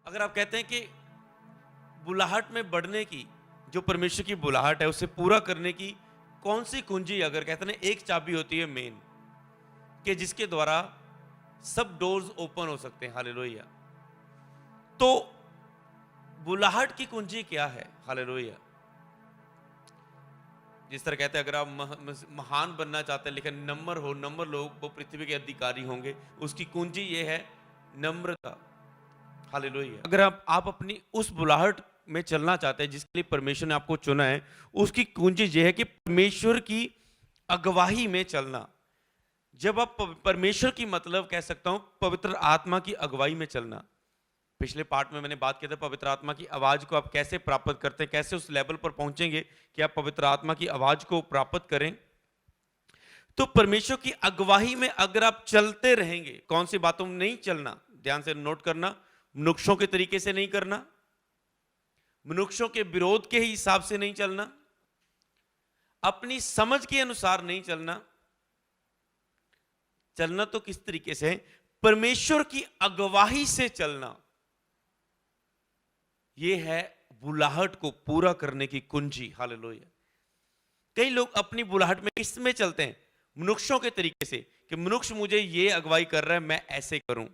अगर आप कहते हैं कि बुलाहट में बढ़ने की, जो परमेश्वर की बुलाहट है उसे पूरा करने की कौन सी कुंजी, अगर कहते हैं ना एक चाबी होती है मेन, कि जिसके द्वारा सब डोर्स ओपन हो सकते हैं, हालेलुया। तो बुलाहट की कुंजी क्या है? हालेलुया। जिस तरह कहते हैं अगर आप महान बनना चाहते हैं, लेकिन नंबर लोग वो पृथ्वी के अधिकारी होंगे, उसकी कुंजी ये है नम्रता। हालेलुया। अगर आप अपनी उस बुलाहट में चलना चाहते हैं जिसके लिए परमेश्वर ने आपको चुना है, उसकी कुंजी ये है कि परमेश्वर की अगवाही में चलना। जब आप परमेश्वर की, मतलब कह सकता हूं पवित्र आत्मा की अगुवाई में चलना। पिछले पार्ट में मैंने बात किया था पवित्र आत्मा की आवाज को आप कैसे प्राप्त करते हैं, कैसे उस लेवल पर पहुंचेंगे कि आप पवित्र आत्मा की आवाज को प्राप्त करें। तो परमेश्वर की अगुवाई में अगर आप चलते रहेंगे, कौन सी बातों में नहीं चलना, ध्यान से नोट करना, मनुष्यों के तरीके से नहीं करना, मनुष्यों के विरोध के हिसाब से नहीं चलना, अपनी समझ के अनुसार नहीं चलना। चलना तो किस तरीके से? परमेश्वर की अगुवाई से चलना। यह है बुलाहट को पूरा करने की कुंजी। हालेलुया। कई लोग अपनी बुलाहट में किसमें चलते हैं? मनुष्यों के तरीके से, कि मनुष्य मुझे ये अगुवाई कर रहा है, मैं ऐसे करूं।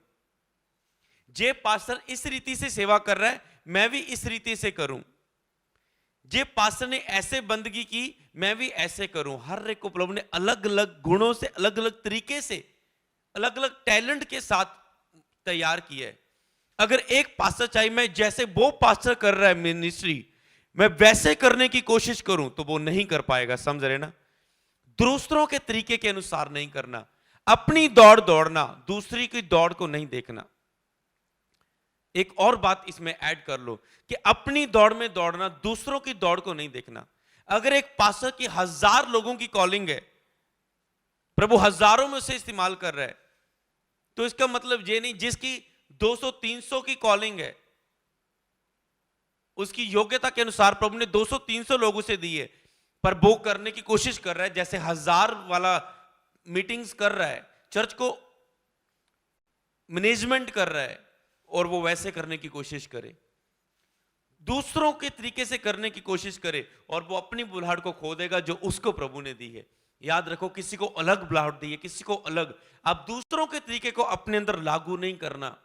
जे पास्टर इस रीति से सेवा कर रहा है, मैं भी इस रीति से करूं। जे पास्टर ने ऐसे बंदगी की, मैं भी ऐसे करूं। हर एक को प्रभु ने अलग अलग गुणों से, अलग अलग तरीके से, अलग अलग टैलेंट के साथ तैयार किया है। अगर एक पास्टर चाहे मैं जैसे वो पास्टर कर रहा है मिनिस्ट्री, मैं वैसे करने की कोशिश करूं, तो वो नहीं कर पाएगा। समझ रहे ना? दूसरों के तरीके के अनुसार नहीं करना, अपनी दौड़ दौड़ना, दूसरी की दौड़ को नहीं देखना। एक और बात इसमें ऐड कर लो कि अपनी दौड़ में दौड़ना, दूसरों की दौड़ को नहीं देखना। अगर एक पास्टर की 1000 लोगों की कॉलिंग है, प्रभु हजारों में उसे इस्तेमाल कर रहा है, तो इसका मतलब ये नहीं जिसकी 200-300 की कॉलिंग है, उसकी योग्यता के अनुसार प्रभु ने 200-300 लोग उसे दिए, पर वो करने की कोशिश कर रहा है जैसे 1000 वाला मीटिंग्स कर रहा है, चर्च को मैनेजमेंट कर रहा है, और वो वैसे करने की कोशिश करे, दूसरों के तरीके से करने की कोशिश करे, और वो अपनी बुलाहट को खो देगा जो उसको प्रभु ने दी है। याद रखो, किसी को अलग बुलाहट दी है, किसी को अलग। आप दूसरों के तरीके को अपने अंदर लागू नहीं करना।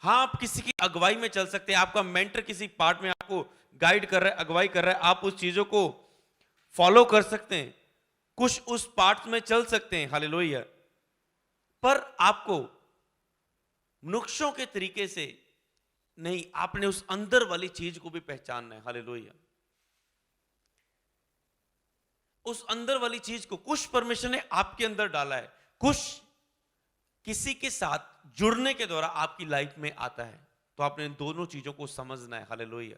हाँ, आप किसी की अगुवाई में चल सकते हैं, आपका मेंटर किसी पार्ट में आपको गाइड कर रहा है, अगुवाई कर रहा है, आप उस चीजों को फॉलो कर सकते हैं, कुछ उस पार्ट में चल सकते हैं। हालेलुया। पर आपको मनुष्यों के तरीके से नहीं, आपने उस अंदर वाली चीज को भी पहचानना है। हालेलुया। उस अंदर वाली चीज को कुछ परमेश्वर ने आपके अंदर डाला है, कुछ किसी के साथ जुड़ने के द्वारा आपकी लाइफ में आता है, तो आपने इन दोनों चीजों को समझना है। हालेलुया।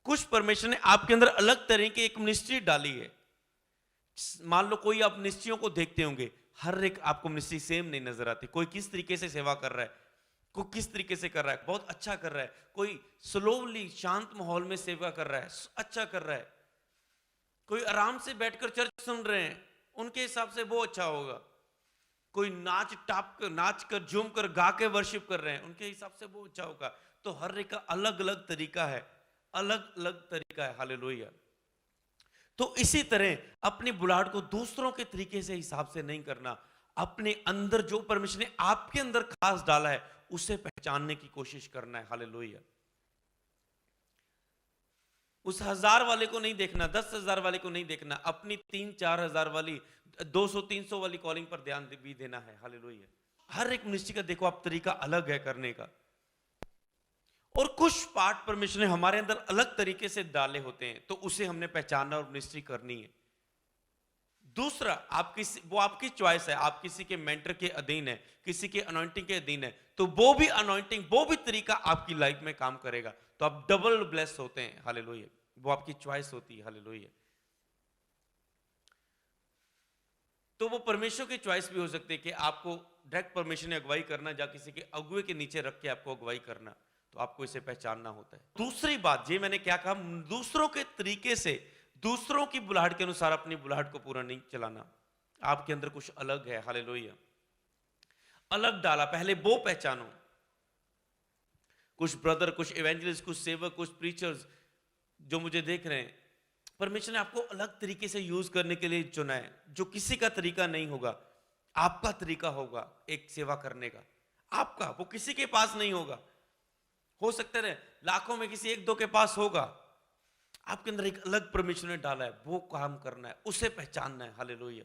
कुछ परमेश्वर ने आपके अंदर अलग तरह की एक मिनिस्ट्री डाली है। मान लो कोई, आप मिनिस्ट्रियों को देखते होंगे, हर एक आपको मिनिस्ट्री सेम नहीं नजर आती। कोई किस तरीके से सेवा कर रहा है, कोई किस तरीके से कर रहा है, बहुत अच्छा कर रहा है, कोई स्लोली शांत माहौल में सेवा कर रहा है, अच्छा कर रहा है, कोई आराम से बैठकर चर्च सुन रहे हैं, उनके हिसाब से वो अच्छा होगा, कोई नाच कर झूम कर गा के वर्शिप कर रहे हैं, उनके हिसाब से वो अच्छा होगा। तो हर एक का अलग अलग तरीका है, अलग अलग तरीका है। हालेलुया। तो इसी तरह अपनी बुलाहट को दूसरों के तरीके से हिसाब से नहीं करना, अपने अंदर जो परमेश्वर ने आपके अंदर खास डाला है उसे पहचानने की कोशिश करना है। हालेलुया। उस 1000 वाले को नहीं देखना, 10,000 वाले को नहीं देखना, अपनी 3-4 हजार वाली, 200-300 वाली कॉलिंग पर ध्यान भी देना है। हालेलुया। हर एक मिनिस्ट्री का देखो आप तरीका अलग है करने का, और कुछ पार्ट परमेश्वर ने हमारे अंदर अलग तरीके से डाले होते हैं, तो उसे हमने पहचानना और मिनिस्ट्री करनी है। दूसरा, वो आपकी चॉइस है, आप किसी के मेंटर के अधीन है, किसी के अनॉइंटिंग के अधीन है, तो वो भी अनॉइंटिंग, वो भी तरीका आपकी लाइफ में काम करेगा, तो आप डबल ब्लेस होते हैं। हालेलुया। वो आपकी चॉइस होती है। हालेलुया। तो वो परमेश्वर की चॉइस भी हो सकती है कि आपको डायरेक्ट परमेश्वर ने अगुवाई करना, या किसी के अगुए के नीचे रख के आपको अगुवाई करना, तो आपको इसे पहचानना होता है। दूसरी बात, ये मैंने क्या कहा, दूसरों के तरीके से, दूसरों की बुलाहट के अनुसार अपनी बुलाहट को पूरा नहीं चलाना। आपके अंदर कुछ अलग है। हालेलुया। अलग डाला, पहले वो पहचानो। कुछ ब्रदर, कुछ इवेंजलिस्ट, कुछ सेवक, कुछ प्रीचर्स जो मुझे देख रहे हैं, परमेश्वर ने आपको अलग तरीके से यूज करने के लिए चुना है, जो किसी का तरीका नहीं होगा, आपका तरीका होगा एक सेवा करने का, आपका, वो किसी के पास नहीं होगा। हो सकते रहे लाखों में किसी एक दो के पास होगा, आपके अंदर एक अलग परमेश्वर ने डाला है, वो काम करना है, उसे पहचानना है। हालेलुया।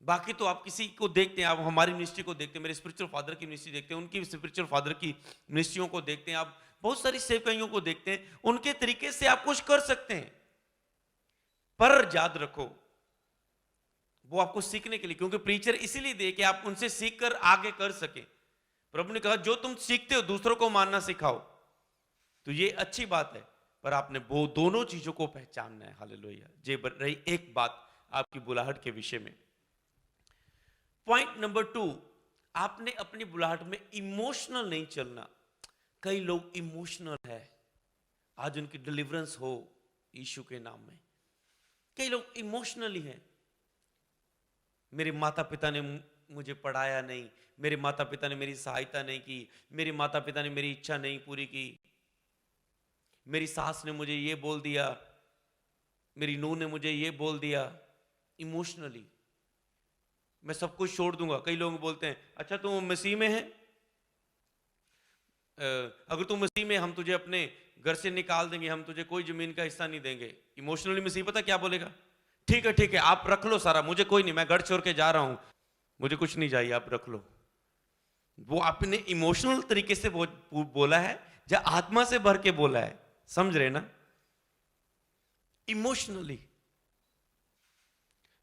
बाकी तो आप किसी को देखते हैं, आप हमारी मिनिस्ट्री को देखते हैं, मेरे स्पिरिचुअल फादर की मिनिस्ट्री देखते हैं, उनकी स्पिरिचुअल फादर की मिनिस्ट्रियों को देखते हैं, आप बहुत सारी सेवकाइयों को देखते हैं, उनके तरीके से आप कुछ कर सकते हैं, पर याद रखो वो आपको सीखने के लिए, क्योंकि प्रीचर इसीलिए दे कि आप उनसे सीखकर आगे कर सके। प्रभु ने कहा जो तुम सीखते हो दूसरों को मानना सिखाओ, तो ये अच्छी बात है, पर आपने वो दोनों चीजों को पहचानना है। हालेलुया। ये रही एक बात आपकी बुलाहट के विषय में। पॉइंट नंबर 2, आपने अपनी बुलाहट में इमोशनल नहीं चलना। कई लोग इमोशनल है, आज उनकी डिलीवरेंस हो यीशु के नाम में। कई लोग इमोशनली हैं, मेरे माता पिता ने मुझे पढ़ाया नहीं, मेरे माता पिता ने मेरी सहायता नहीं की, मेरे माता पिता ने मेरी इच्छा नहीं पूरी की, मेरी सास ने मुझे ये बोल दिया, मेरी नूह ने मुझे ये बोल दिया। इमोशनली मैं सब कुछ छोड़ दूंगा। कई लोग बोलते हैं अच्छा तुम मसीह में है, अगर तुम मसीह में, हम तुझे अपने घर से निकाल देंगे, हम तुझे कोई जमीन का हिस्सा नहीं देंगे। इमोशनली मसीह पता क्या बोलेगा, ठीक है आप रख लो सारा, मुझे कोई नहीं, मैं घर छोड़ के जा रहा हूं, मुझे कुछ नहीं चाहिए, आप रख लो। वो आपने इमोशनल तरीके से बोला है या आत्मा से भर के बोला है, समझ रहे ना? इमोशनली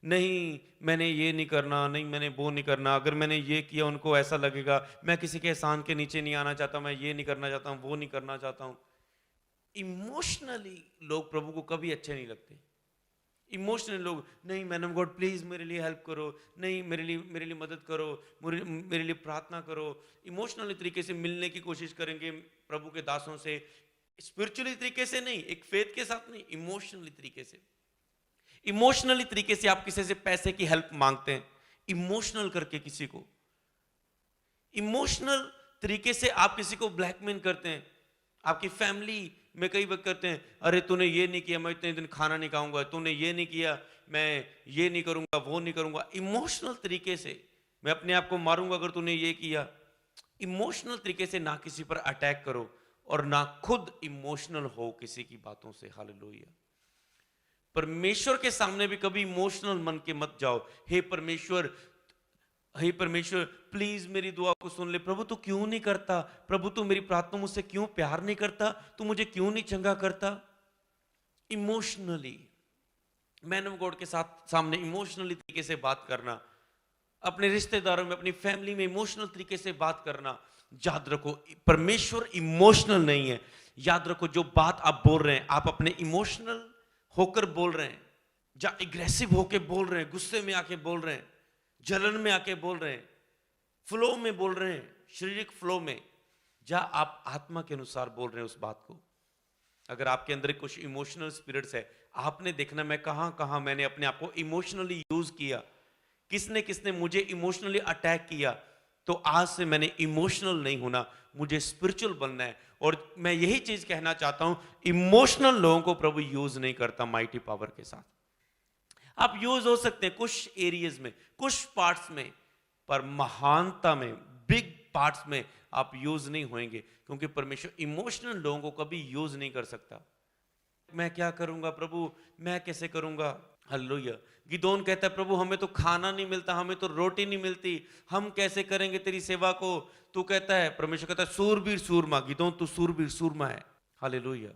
नहीं, मैंने ये नहीं करना, नहीं मैंने वो नहीं करना, अगर मैंने ये किया उनको ऐसा लगेगा, मैं किसी के एहसान के नीचे नहीं आना चाहता, मैं ये नहीं करना चाहता हूं, वो नहीं करना चाहता हूं। इमोशनली लोग प्रभु को कभी अच्छे नहीं लगते। इमोशनल लोग, नहीं मैन ऑफ गॉड प्लीज मेरे लिए हेल्प करो, नहीं मेरे लिए मदद करो, मेरे लिए प्रार्थना करो। इमोशनली तरीके से मिलने की कोशिश करेंगे प्रभु के दासों से, स्पिरिचुअली तरीके से नहीं, एक फेथ के साथ नहीं, इमोशनली तरीके से। इमोशनली तरीके से आप किसी से पैसे की हेल्प मांगते हैं, इमोशनल करके किसी को, इमोशनल तरीके से आप किसी को ब्लैकमेल करते हैं। आपकी फैमिली में कई वक्त करते हैं, अरे तूने ये नहीं किया मैं इतने दिन खाना नहीं खाऊंगा, तूने ये नहीं किया मैं ये नहीं करूंगा, वो नहीं करूंगा। इमोशनल तरीके से मैं अपने आप को मारूंगा अगर तूने ये किया। इमोशनल तरीके से ना किसी पर अटैक करो और ना खुद इमोशनल हो किसी की बातों से। हालेलुया। परमेश्वर के सामने भी कभी इमोशनल मन के मत जाओ। हे परमेश्वर प्लीज मेरी दुआ को सुन ले। प्रभु तू क्यों नहीं करता, प्रभु तू मेरी प्रार्थना मुझसे क्यों प्यार नहीं करता, तू मुझे क्यों नहीं चंगा करता। इमोशनली मैन ऑफ गॉड के साथ सामने इमोशनली तरीके से बात करना, अपने रिश्तेदारों में, अपनी फैमिली में इमोशनल तरीके से बात करना। याद रखो परमेश्वर इमोशनल नहीं है। याद रखो जो बात आप बोल रहे हैं, आप अपने इमोशनल होकर बोल रहे हैं, या एग्रेसिव होकर बोल रहे हैं, गुस्से में आके बोल रहे हैं, जलन में आके बोल रहे हैं, फ्लो में बोल रहे हैं, शारीरिक फ्लो में, या आप आत्मा के अनुसार बोल रहे हैं उस बात को। अगर आपके अंदर कुछ इमोशनल स्पिरिट्स है, आपने देखना मैं कहां मैंने अपने आप को इमोशनली यूज किया, किसने किसने मुझे इमोशनली अटैक किया, तो आज से मैंने इमोशनल नहीं होना, मुझे स्पिरिचुअल बनना है। और मैं यही चीज कहना चाहता हूं, इमोशनल लोगों को प्रभु यूज नहीं करता माइटी पावर के साथ। आप यूज हो सकते हैं कुछ एरियाज में, कुछ पार्ट्स में, पर महानता में, बिग पार्ट्स में आप यूज नहीं होंगे, क्योंकि परमेश्वर इमोशनल लोगों को कभी यूज नहीं कर सकता। मैं क्या करूंगा प्रभु, मैं कैसे करूंगा। हालेलुया। गिदोन कहता है प्रभु हमें तो खाना नहीं मिलता, हमें तो रोटी नहीं मिलती, हम कैसे करेंगे तेरी सेवा को। तू कहता है, परमेश्वर कहता है सूरबीर सूरमा, गिदोन तू सूरबीर सूरमा है। हालेलुया।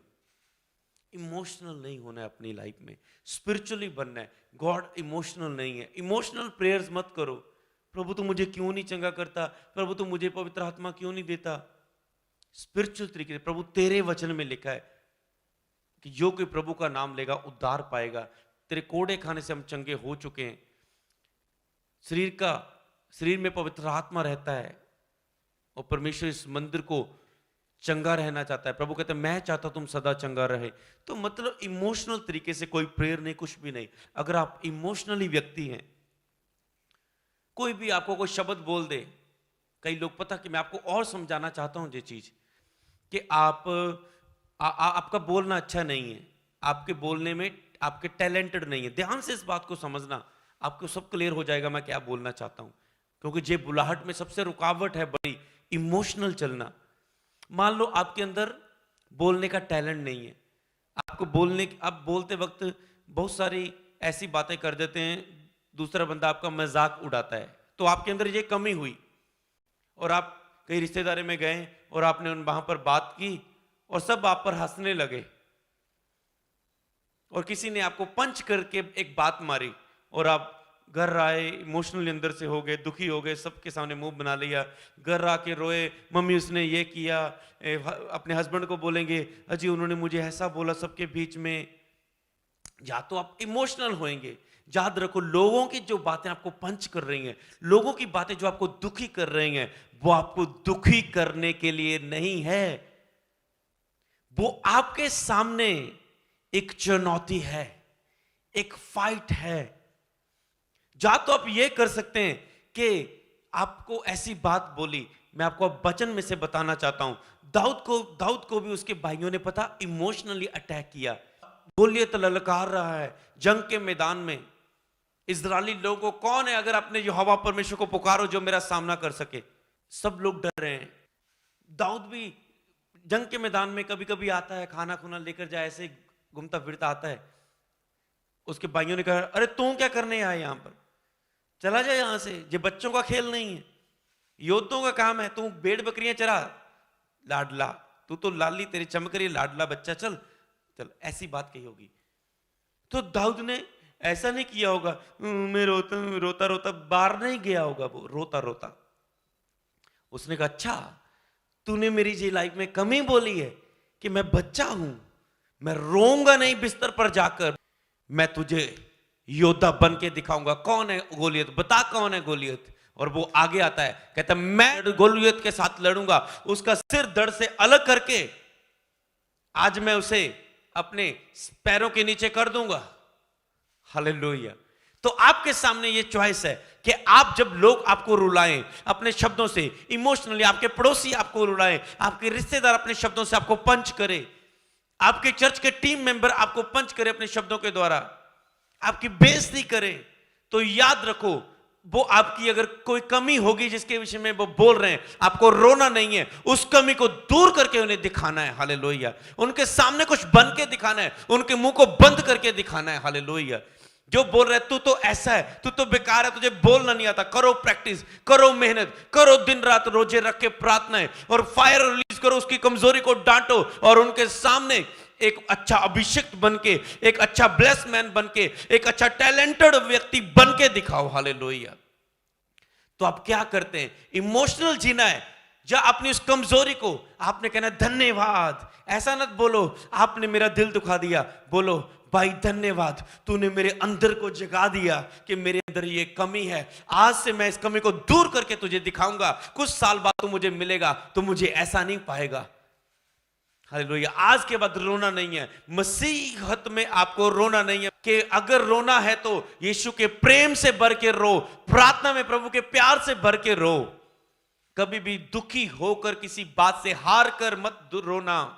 इमोशनल नहीं होना है अपनी लाइफ में, स्पिरिचुअली बनना है। गॉड इमोशनल नहीं है। इमोशनल प्रेयर्स मत करो, प्रभु तू मुझे क्यों नहीं चंगा करता, प्रभु तू मुझे पवित्र आत्मा क्यों नहीं देता। स्पिरिचुअल तरीके से, प्रभु तेरे वचन में लिखा है कि जो कोई प्रभु का नाम लेगा उद्धार पाएगा। तेरे कोड़े खाने से हम चंगे हो चुके हैं। शरीर में पवित्र आत्मा रहता है और परमेश्वर इस मंदिर को चंगा रहना चाहता है। प्रभु कहते हैं मैं चाहता तुम सदा चंगा रहे। तो मतलब इमोशनल तरीके से कोई प्रेयर नहीं, कुछ भी नहीं। अगर आप इमोशनली व्यक्ति हैं, कोई भी आपको कोई शब्द बोल दे, कई लोग, पता कि मैं आपको और समझाना चाहता हूं ये चीज, कि आपका बोलना अच्छा नहीं है, आपके बोलने में आपके टैलेंटेड नहीं है। ध्यान से इस बात को समझना, आपको सब क्लियर हो जाएगा मैं क्या बोलना चाहता हूं। क्योंकि ये बुलाहट में सबसे रुकावट है बड़ी, इमोशनल चलना। मान लो आपके अंदर बोलने का टैलेंट नहीं है, आपको आप बोलते वक्त बहुत सारी ऐसी बातें कर देते हैं, दूसरा बंदा आपका मजाक उड़ाता है, तो आपके अंदर ये कमी हुई और आप कहीं रिश्तेदारी में गए और आपने वहां पर बात की और सब आप पर हंसने लगे, और किसी ने आपको पंच करके एक बात मारी और आप घर आए, इमोशनली अंदर से हो गए, दुखी हो गए, सबके सामने मुंह बना लिया, घर आके रोए, मम्मी उसने ये किया, अपने हस्बैंड को बोलेंगे अजी उन्होंने मुझे ऐसा बोला सबके बीच में। या तो आप इमोशनल होएंगे। याद रखो, लोगों की जो बातें आपको पंच कर रही हैं, लोगों की बातें जो आपको दुखी कर रही हैं, वो आपको दुखी करने के लिए नहीं है, वो आपके सामने एक चुनौती है, एक फाइट है। या तो आप ये कर सकते हैं कि आपको ऐसी बात बोली, मैं आपको अब वचन में से बताना चाहता हूं, दाऊद को भी उसके भाइयों ने पता इमोशनली अटैक किया। गोलियत ललकार रहा है जंग के मैदान में, इस्राएली लोगों को कौन है अगर अपने यहोवा परमेश्वर को पुकारो जो मेरा सामना कर सके। सब लोग डर रहे हैं। दाऊद भी जंग के मैदान में कभी कभी आता है, खाना खुना लेकर जाए, ऐसे घूमता फिरता आता है। उसके भाइयों ने कहा अरे तू क्या करने आया यहां पर, चला जा यहां से, ये बच्चों का खेल नहीं है, योद्धों का काम है, तू भेड़ बकरियां चरा, लाडला तू तो लाली तेरी चमक रही, लाडला बच्चा, चल चल, ऐसी बात कही होगी। तो दाऊद ने ऐसा नहीं किया होगा, मैं रोता रोता बाहर नहीं गया होगा, वो रोता रोता उसने कहा अच्छा तूने मेरी जी लाइफ में कमी बोली है कि मैं बच्चा हूं, मैं रोऊंगा नहीं बिस्तर पर जाकर, मैं तुझे योद्धा बन के दिखाऊंगा। कौन है गोलियत, बता कौन है गोलियत। और वो आगे आता है, कहता मैं गोलियत के साथ लड़ूंगा, उसका सिर धड़ से अलग करके आज मैं उसे अपने पैरों के नीचे कर दूंगा। हालेलुया। तो आपके सामने ये चॉइस है कि आप जब लोग आपको रुलाएं अपने शब्दों से, इमोशनली आपके पड़ोसी आपको रुलाएं, आपके रिश्तेदार अपने शब्दों से आपको पंच करे, आपके चर्च के टीम मेंबर आपको पंच करे अपने शब्दों के द्वारा, आपकी बेइज्जती करे, तो याद रखो वो आपकी अगर कोई कमी होगी जिसके विषय में वो बोल रहे हैं, आपको रोना नहीं है, उस कमी को दूर करके उन्हें दिखाना है। हालेलुया। उनके सामने कुछ बन के दिखाना है, उनके मुंह को बंद करके दिखाना है। हालेलुया। जो बोल रहे तू तो ऐसा है, तू तो बेकार है, तुझे बोलना नहीं आता, करो प्रैक्टिस, करो मेहनत, करो दिन रात रोजे रख के प्रार्थनाएं और फायर रिलीज करो, उसकी कमजोरी को डांटो और उनके सामने एक अच्छा अभिषिक्त बन के, एक अच्छा ब्लेस मैन बन के, एक अच्छा टैलेंटेड व्यक्ति बन के दिखाओ। हालेलुया। तो आप क्या करते हैं, इमोशनल जीना है, या अपनी उस कमजोरी को आपने कहना धन्यवाद। ऐसा मत बोलो आपने मेरा दिल दुखा दिया, बोलो भाई धन्यवाद, तूने मेरे अंदर को जगा दिया कि मेरे अंदर ये कमी है, आज से मैं इस कमी को दूर करके तुझे दिखाऊंगा, कुछ साल बाद तू मुझे मिलेगा तो मुझे ऐसा नहीं पाएगा। हालेलुया। आज के बाद रोना नहीं है, मसीहत में आपको रोना नहीं है, कि अगर रोना है तो यीशु के प्रेम से भर के रो, प्रार्थना में प्रभु के प्यार से भर के रो। कभी भी दुखी होकर किसी बात से हार कर मत रोना,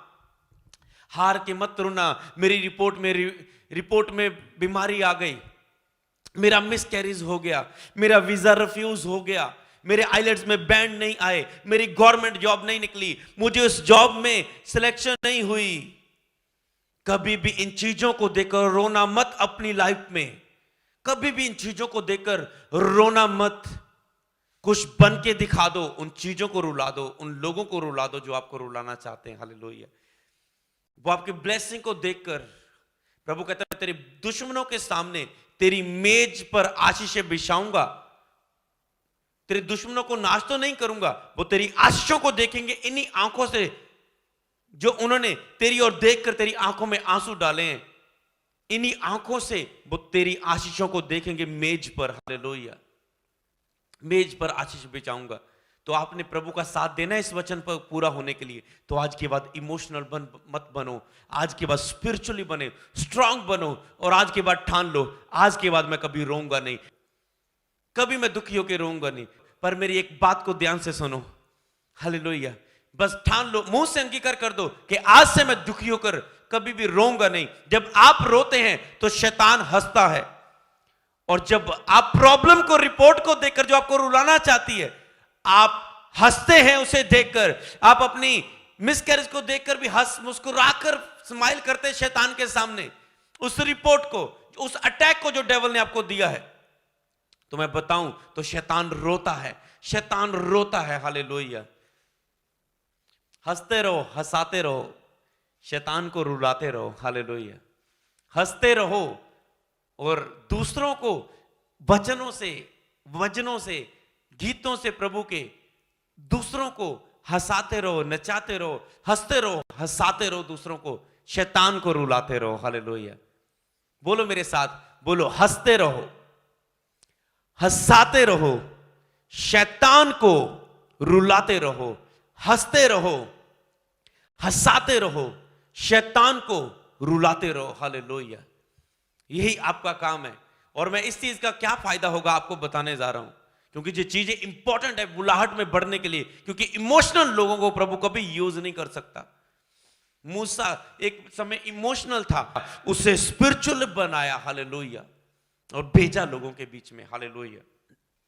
हार के मत रोना। मेरी रिपोर्ट में बीमारी आ गई, मेरा मिसकैरेज हो गया, मेरा वीजा रिफ्यूज हो गया, मेरे आइलेट्स में बैंड नहीं आए, मेरी गवर्नमेंट जॉब नहीं निकली, मुझे उस जॉब में सिलेक्शन नहीं हुई। कभी भी इन चीजों को देखकर रोना मत अपनी लाइफ में, कभी भी इन चीजों को देखकर रोना मत। कुछ बन के दिखा दो, उन चीजों को रुला दो, उन लोगों को रुला दो जो आपको रुलाना चाहते हैं। हालेलुया। वो आपकी ब्लेसिंग को देखकर प्रभु कहता है तेरे दुश्मनों के सामने तेरी मेज पर आशीषें बिछाऊंगा, तेरे दुश्मनों को नाश तो नहीं करूंगा, वो तेरी आशीषों को देखेंगे इन्हीं आंखों से जो उन्होंने तेरी ओर देखकर तेरी आंखों में आंसू डाले हैं, इन्हीं आंखों से वो तेरी आशीषों को देखेंगे मेज पर। हालेलुया। मेज पर आशीष बिछाऊंगा। तो आपने प्रभु का साथ देना है इस वचन पर पूरा होने के लिए, तो आज के बाद इमोशनल मत बनो, आज के बाद स्पिरिचुअली बने, स्ट्रांग बनो, और आज के बाद ठान लो आज के बाद मैं कभी रोऊंगा नहीं, कभी मैं दुखी होकर रोऊंगा नहीं। पर मेरी एक बात को ध्यान से सुनो। हालेलुया। बस ठान लो, मुंह से अंगीकार कर दो कि आज से मैं दुखी होकर कभी भी रोऊंगा नहीं। जब आप रोते हैं तो शैतान हंसता है, और जब आप प्रॉब्लम को, रिपोर्ट को देखकर जो आपको रुलाना चाहती है, आप हंसते हैं उसे देखकर, आप अपनी मिसकैरेज को देखकर भी हंस मुस्कुराकर स्माइल करते हैं शैतान के सामने, उस रिपोर्ट को, उस अटैक को जो डेविल ने आपको दिया है। तो मैं बताऊं तो शैतान रोता है, शैतान रोता है। हालेलुया। हंसते रहो, हंसाते रहो, शैतान को रुलाते रहो। हालेलुया। हंसते रहो और दूसरों को वचनों से, वचनों से, गीतों से प्रभु के दूसरों को हंसाते रहो, नचाते रहो, हंसते रहो, हंसाते रहो दूसरों को, शैतान को रुलाते रहो। हालेलुया। बोलो मेरे साथ, बोलो, हंसते रहो, हंसाते रहो, शैतान को रुलाते रहो। हंसते रहो, हंसाते रहो, शैतान को रुलाते रहो। हालेलुया। यही आपका काम है। और मैं इस चीज का क्या फायदा होगा आपको बताने जा रहा हूं, क्योंकि ये चीजें इंपॉर्टेंट है बुलाहट में बढ़ने के लिए, क्योंकि इमोशनल लोगों को प्रभु कभी यूज नहीं कर सकता। मूसा एक समय इमोशनल था, उसे स्पिरिचुअल बनाया। हालेलुया। और भेजा लोगों के बीच में। हालेलुया।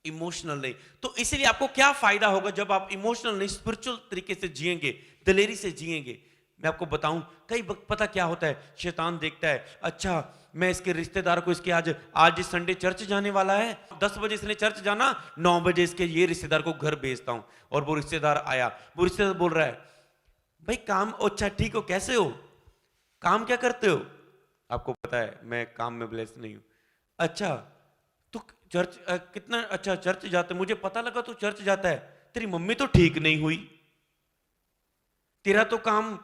इमोशनल नहीं। तो इसीलिए आपको क्या फायदा होगा जब आप इमोशनल नहीं, स्पिरिचुअल तरीके से जिएंगे, दिलेरी से जिएंगे। मैं आपको बताऊं, कई वक्त पता क्या होता है, शैतान देखता है, अच्छा मैं इसके रिश्तेदार को, इसके आज इस संडे चर्च जाने वाला है, 10 बजे इसने चर्च जाना, 9 बजे इसके ये रिश्तेदार को घर भेजता हूं। और वो रिश्तेदार आया, वो रिश्तेदार बोल रहा है, भाई काम, अच्छा ठीक हो, कैसे हो, काम क्या करते हो? आपको पता है मैं काम में ब्लेस नहीं हूं। अच्छा तू चर्च कितना अच्छा चर्च जाते, मुझे पता लगा तू चर्च जाता है, तेरी मम्मी तो ठीक नहीं हुई, तेरा तो काम,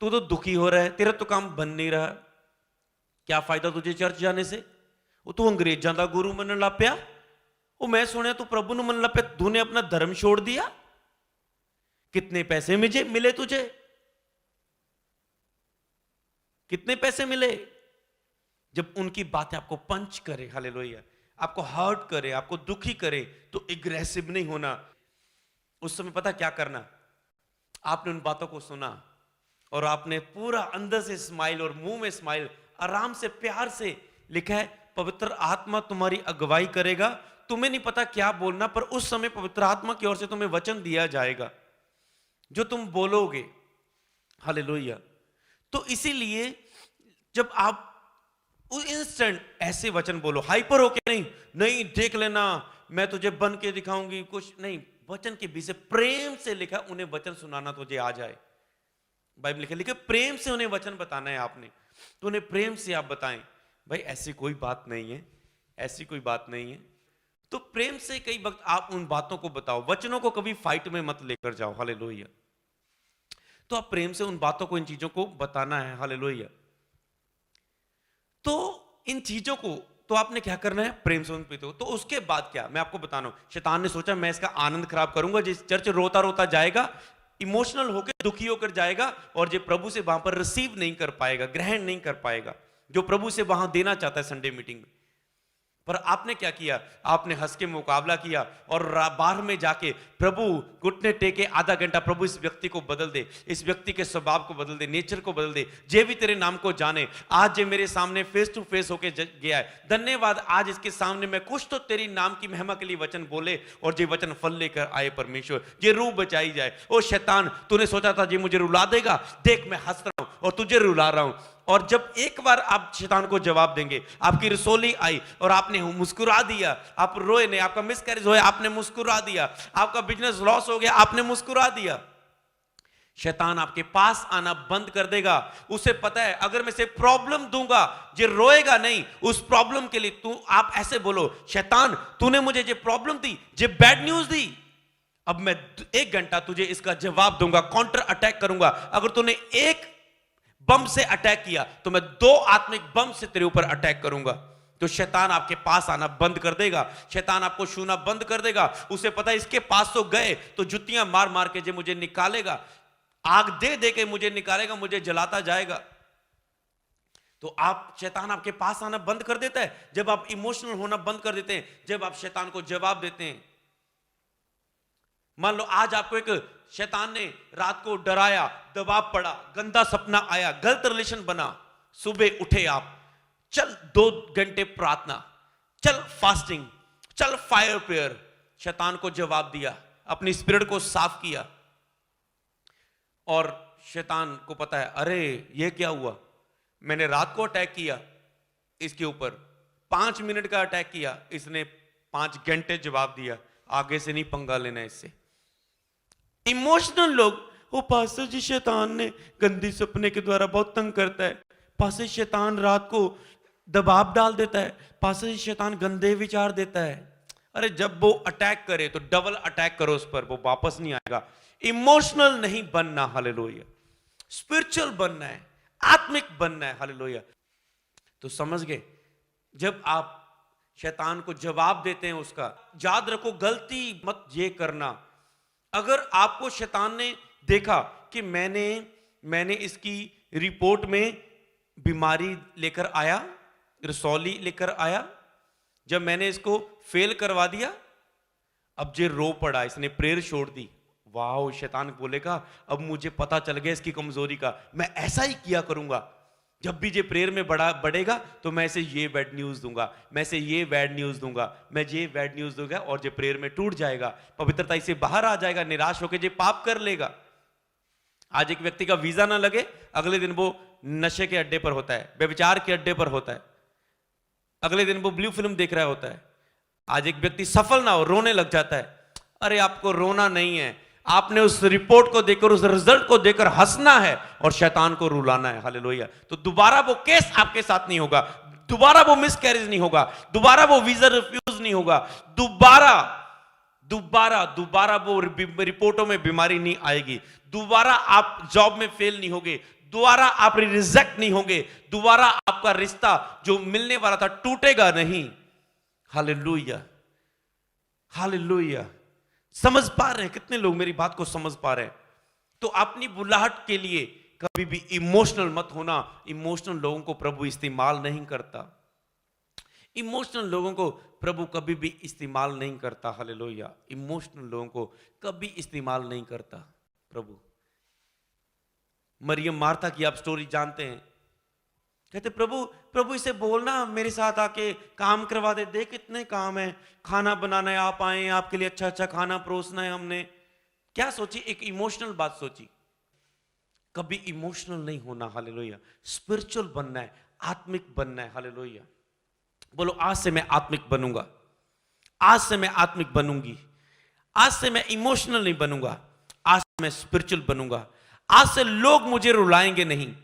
तू तो दुखी हो रहा है, तेरा तो काम बन नहीं रहा, क्या फायदा तुझे चर्च जाने से? वो तू अंग्रेजां दा गुरु मनन लग पिया, वो मैं सुने तू प्रभु नु मनन लग पिया, तूने अपना धर्म छोड़ दिया, कितने पैसे मिले तुझे, कितने पैसे मिले? जब उनकी बातें आपको पंच करे, हालेलुया, आपको हर्ट करे, आपको दुखी करे, तो एग्रेसिव नहीं होना। उस समय पता क्या करना, आपने उन बातों को सुना और आपने पूरा अंदर से स्माइल और मुंह में स्माइल, आराम से, प्यार से, लिखा है पवित्र आत्मा तुम्हारी अगुवाई करेगा, तुम्हें नहीं पता क्या बोलना, पर उस समय पवित्र आत्मा की ओर से तुम्हें वचन दिया जाएगा जो तुम बोलोगे। हालेलुया। तो इसीलिए जब आप उस इंस्टेंट ऐसे वचन बोलो, हाइपर होके नहीं, नहीं देख लेना मैं तुझे बन के दिखाऊंगी, कुछ नहीं, वचन के बीच से प्रेम से लिखा, उन्हें वचन सुनाना तुझे आ जाए। बाइबल लिखे प्रेम से उन्हें वचन बताना है आपने, तो उन्हें प्रेम से आप बताएं, भाई ऐसी कोई बात नहीं है, ऐसी कोई बात नहीं है। तो प्रेम से कई वक्त आप उन बातों को बताओ, वचनों को कभी फाइट में मत लेकर जाओ। हालेलुया। तो आप प्रेम से उन बातों को, इन चीजों को बताना है। हालेलुया। तो इन चीजों को तो आपने क्या करना है, प्रेम से उन पे। तो उसके बाद क्या, मैं आपको बता रहा हूं, शैतान ने सोचा मैं इसका आनंद खराब करूंगा, जिस चर्च रोता रोता जाएगा, इमोशनल होकर, दुखी होकर जाएगा, और जो प्रभु से वहां पर रिसीव नहीं कर पाएगा, ग्रहण नहीं कर पाएगा जो प्रभु से वहां देना चाहता है संडे मीटिंग में। पर आपने क्या किया, आपने हंस के मुकाबला किया और बाहर में जाके प्रभु घुटने टेके, आधा घंटा, प्रभु इस व्यक्ति को बदल दे, इस व्यक्ति के स्वभाव को बदल दे, नेचर को बदल दे, जे भी तेरे नाम को जाने, आज जे मेरे सामने फेस टू फेस होके गया है, धन्यवाद, आज इसके सामने मैं कुछ तो तेरी नाम की महिमा के लिए वचन बोले, और जे वचन फल लेकर आए परमेश्वर, जे रूह बचाई जाए। ओ शैतान, तूने सोचा था जे मुझे रुला देगा, देख मैं हंस रहा हूं और तुझे रुला रहा हूं। और जब एक बार आप शैतान को जवाब देंगे, आपकी रसोली आई और आपने मुस्कुरा दिया, आप रोए नहीं, आपका मिसकैरेज होया, आपने मुस्कुरा दिया, आपका बिजनेस लॉस हो गया, आपने मुस्कुरा दिया, शैतान आपके पास आना बंद कर देगा। उसे पता है अगर मैं इसे प्रॉब्लम दूंगा, ये रोएगा नहीं, उस प्रॉब्लम के लिए तू, आप ऐसे बोलो, शैतान तूने मुझे ये प्रॉब्लम दी, ये बैड न्यूज दी, अब मैं 1 घंटा तुझे इसका जवाब दूंगा, काउंटर अटैक करूंगा। अगर तूने एक बम से अटैक किया तो मैं 2 आत्मिक बम से तेरे ऊपर अटैक करूंगा। तो शैतान आपके पास आना बंद कर देगा, शैतान आपको छूना बंद कर देगा। उसे पता है इसके पास तो गए तो जुतियां मार मार के जो मुझे निकालेगा, आग दे दे के मुझे निकालेगा, मुझे जलाता जाएगा। तो आप, शैतान आपके पास आना बंद कर देता है जब आप इमोशनल होना बंद कर देते हैं, जब आप शैतान को जवाब देते हैं। मान लो आज आपको एक शैतान ने रात को डराया, दबाव पड़ा, गंदा सपना आया, गलत रिलेशन बना, सुबह उठे आप, चल 2 घंटे प्रार्थना, चल फास्टिंग, चल फायर प्रेयर, शैतान को जवाब दिया, अपनी स्पिरिट को साफ किया। और शैतान को पता है, अरे ये क्या हुआ, मैंने रात को अटैक किया इसके ऊपर, 5 मिनट का अटैक किया, इसने 5 घंटे जवाब दिया, आगे से नहीं पंगा लेना इससे। इमोशनल लोग, वो पास्टर जी शैतान ने गंदी सपने के द्वारा बहुत तंग करता है, पास्टर शैतान रात को दबाव डाल देता है, पास्टर जी शैतान गंदे विचार देता है। अरे जब वो अटैक करे तो डबल अटैक करो उस पर, वो वापस नहीं आएगा। इमोशनल नहीं बनना, हालेलुया, स्पिरिचुअल बनना है, आत्मिक बनना है, हालेलुया। तो समझ गए, जब आप शैतान को जवाब देते हैं उसका, याद रखो गलती मत ये करना। अगर आपको शैतान ने देखा कि मैंने इसकी रिपोर्ट में बीमारी लेकर आया, रसौली लेकर आया, जब मैंने इसको फेल करवा दिया, अब जे रो पड़ा, इसने प्रेयर छोड़ दी, वाह, शैतान बोलेगा अब मुझे पता चल गया इसकी कमजोरी का, मैं ऐसा ही किया करूंगा, जब भी ये प्रेयर में बढ़ेगा तो मैं इसे ये बैड न्यूज दूंगा, मैं इसे ये बैड न्यूज दूंगा, मैं ये बैड न्यूज दूंगा, और ये प्रेयर में टूट जाएगा, पवित्रता से बाहर आ जाएगा, निराश होकर ये पाप कर लेगा। आज एक व्यक्ति का वीजा ना लगे, अगले दिन वो नशे के अड्डे पर होता है, व्यभिचार के अड्डे पर होता है, अगले दिन वो ब्लू फिल्म देख रहा होता है। आज एक व्यक्ति सफल ना हो, रोने लग जाता है। अरे आपको रोना नहीं है, आपने उस रिपोर्ट को देखकर, उस रिजल्ट को देखकर हंसना है और शैतान को रुलाना है, हालेलुया। तो दोबारा वो केस आपके साथ नहीं होगा, दोबारा वो मिसकैरेज नहीं होगा, दोबारा वो वीजा रिफ्यूज नहीं होगा, दोबारा वो रिपोर्टों में बीमारी नहीं आएगी, दोबारा आप जॉब में फेल नहीं होगे, दोबारा आप रिजेक्ट नहीं होंगे, दोबारा आपका रिश्ता जो मिलने वाला था टूटेगा नहीं। Hallelujah, hallelujah. समझ पा रहे हैं? कितने लोग मेरी बात को समझ पा रहे हैं? तो अपनी बुलाहट के लिए कभी भी इमोशनल मत होना। इमोशनल लोगों को प्रभु इस्तेमाल नहीं करता, इमोशनल लोगों को प्रभु कभी भी इस्तेमाल नहीं करता, हालेलुया। इमोशनल लोगों को कभी इस्तेमाल नहीं करता प्रभु। मरियम मार्था की आप स्टोरी जानते हैं, कहते प्रभु इसे बोलना मेरे साथ आके काम करवा दे, देख कितने काम है, खाना बनाना है, आप आए, आपके लिए अच्छा अच्छा खाना परोसना है। हमने क्या सोची? एक इमोशनल बात सोची। कभी इमोशनल नहीं होना, हालेलुया। स्पिरिचुअल बनना है, आत्मिक बनना है, हालेलुया। बोलो, आज से मैं आत्मिक बनूंगा, आज से मैं आत्मिक बनूंगी, आज से मैं इमोशनल नहीं बनूंगा, आज से मैं स्पिरिचुअल बनूंगा। आज से लोग मुझे रुलाएंगे नहीं,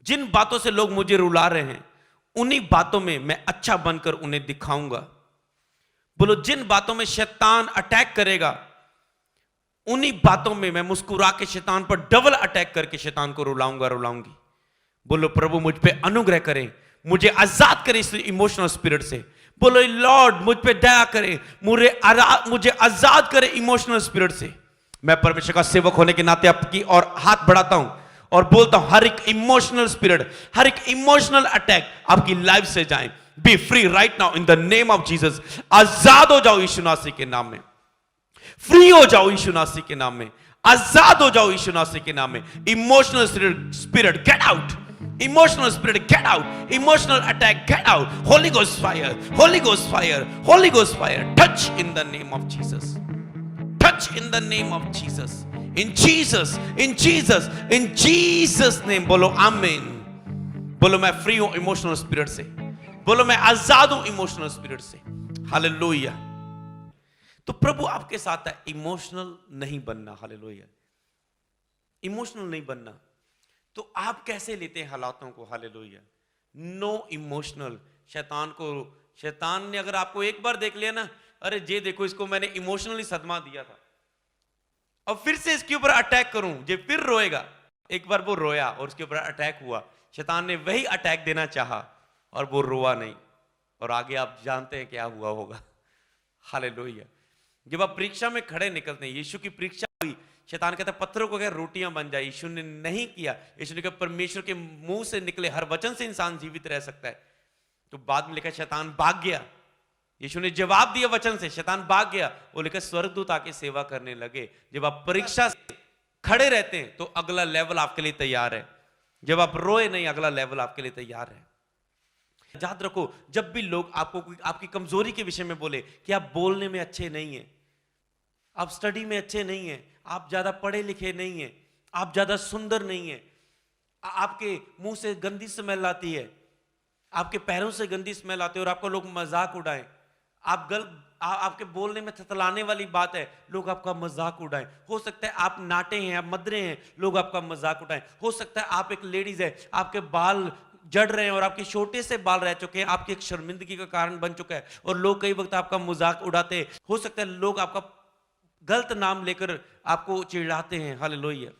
जिन बातों से लोग मुझे रुला रहे हैं उन्हीं बातों में मैं अच्छा बनकर उन्हें दिखाऊंगा। बोलो, जिन बातों में शैतान अटैक करेगा उन्हीं बातों में मैं मुस्कुरा के शैतान पर डबल अटैक करके शैतान को रुलाऊंगी। बोलो, प्रभु मुझ पे अनुग्रह करें, मुझे आजाद करें इस इमोशनल स्पिरिट से। बोलो, लॉर्ड मुझ पे दया करें, मुझे आजाद करें इमोशनल स्पिरिट से। मैं परमेश्वर का सेवक होने के नाते आपकी और हाथ बढ़ाता हूं और बोलता हूं, हर एक इमोशनल स्पिरिट, हर एक इमोशनल अटैक आपकी लाइफ से जाए। Be free right now in the name of Jesus. आजाद हो जाओ यीशु नासरी के नाम में, फ्री हो जाओ यीशु नासरी के नाम में, आजाद हो जाओ यीशु नासरी के नाम में। Emotional spirit get out, emotional spirit get out, emotional attack get out. Holi ghost fire, Holi ghost fire, Holi ghost fire. Touch in the name of Jesus, touch in the name of Jesus, in Jesus name। बोलो आमीन। बोलो, मैं free हूं emotional spirit से, बोलो मैं आजाद हूं emotional spirit से, हालेलुया। तो प्रभु आपके साथ है, इमोशनल नहीं बनना, हालेलुया। इमोशनल नहीं बनना। तो आप कैसे लेते हैं हालातों को, हालेलुया। No emotional. शैतान ने अगर आपको एक बार देख लिया ना, अरे ये देखो इसको मैंने इमोशनली सदमा दिया था, और फिर से इसके ऊपर अटैक करूं, ये फिर रोएगा। एक बार वो रोया और उसके ऊपर अटैक हुआ, शैतान ने वही अटैक देना चाहा और वो रोआ नहीं, और आगे आप जानते हैं क्या हुआ होगा, हालेलुया। जब आप परीक्षा में खड़े निकलते हैं, यीशु की परीक्षा हुई, शैतान कहता है पत्थरों को क्या रोटियां बन जाए। यीशु ने नहीं किया। यीशु ने कहा परमेश्वर के मुंह से निकले हर वचन से इंसान जीवित रह सकता है। तो बाद में लिखा शैतान भाग गया। यीशु ने जवाब दिया वचन से, शैतान भाग गया। वो लेकर स्वर्गदूत आके सेवा करने लगे। जब आप परीक्षा से खड़े रहते हैं तो अगला लेवल आपके लिए तैयार है। जब आप रोए नहीं, अगला लेवल आपके लिए तैयार है। याद रखो, जब भी लोग आपको आपकी कमजोरी के विषय में बोले कि आप बोलने में अच्छे नहीं हैं, आप स्टडी में अच्छे नहीं हैं, आप ज्यादा पढ़े लिखे नहीं हैं, आप ज्यादा सुंदर नहीं हैं, आपके मुंह से गंदी स्मेल आती है, आपके पैरों से गंदी स्मेल आती है और आपको लोग मजाक उड़ाएं, आपके बोलने में थतलाने वाली बात है, लोग आपका मजाक उड़ाएं। हो सकता है आप नाटे हैं, आप मदरे हैं, लोग आपका मजाक उड़ाएं। हो सकता है आप एक लेडीज है, आपके बाल जड़ रहे हैं और आपके छोटे से बाल रह चुके हैं, आपकी एक शर्मिंदगी का कारण बन चुका है और लोग कई वक्त आपका मजाक उड़ाते हैं। हो सकता है लोग आपका गलत नाम लेकर आपको चिढ़ाते हैं। हालेलुया।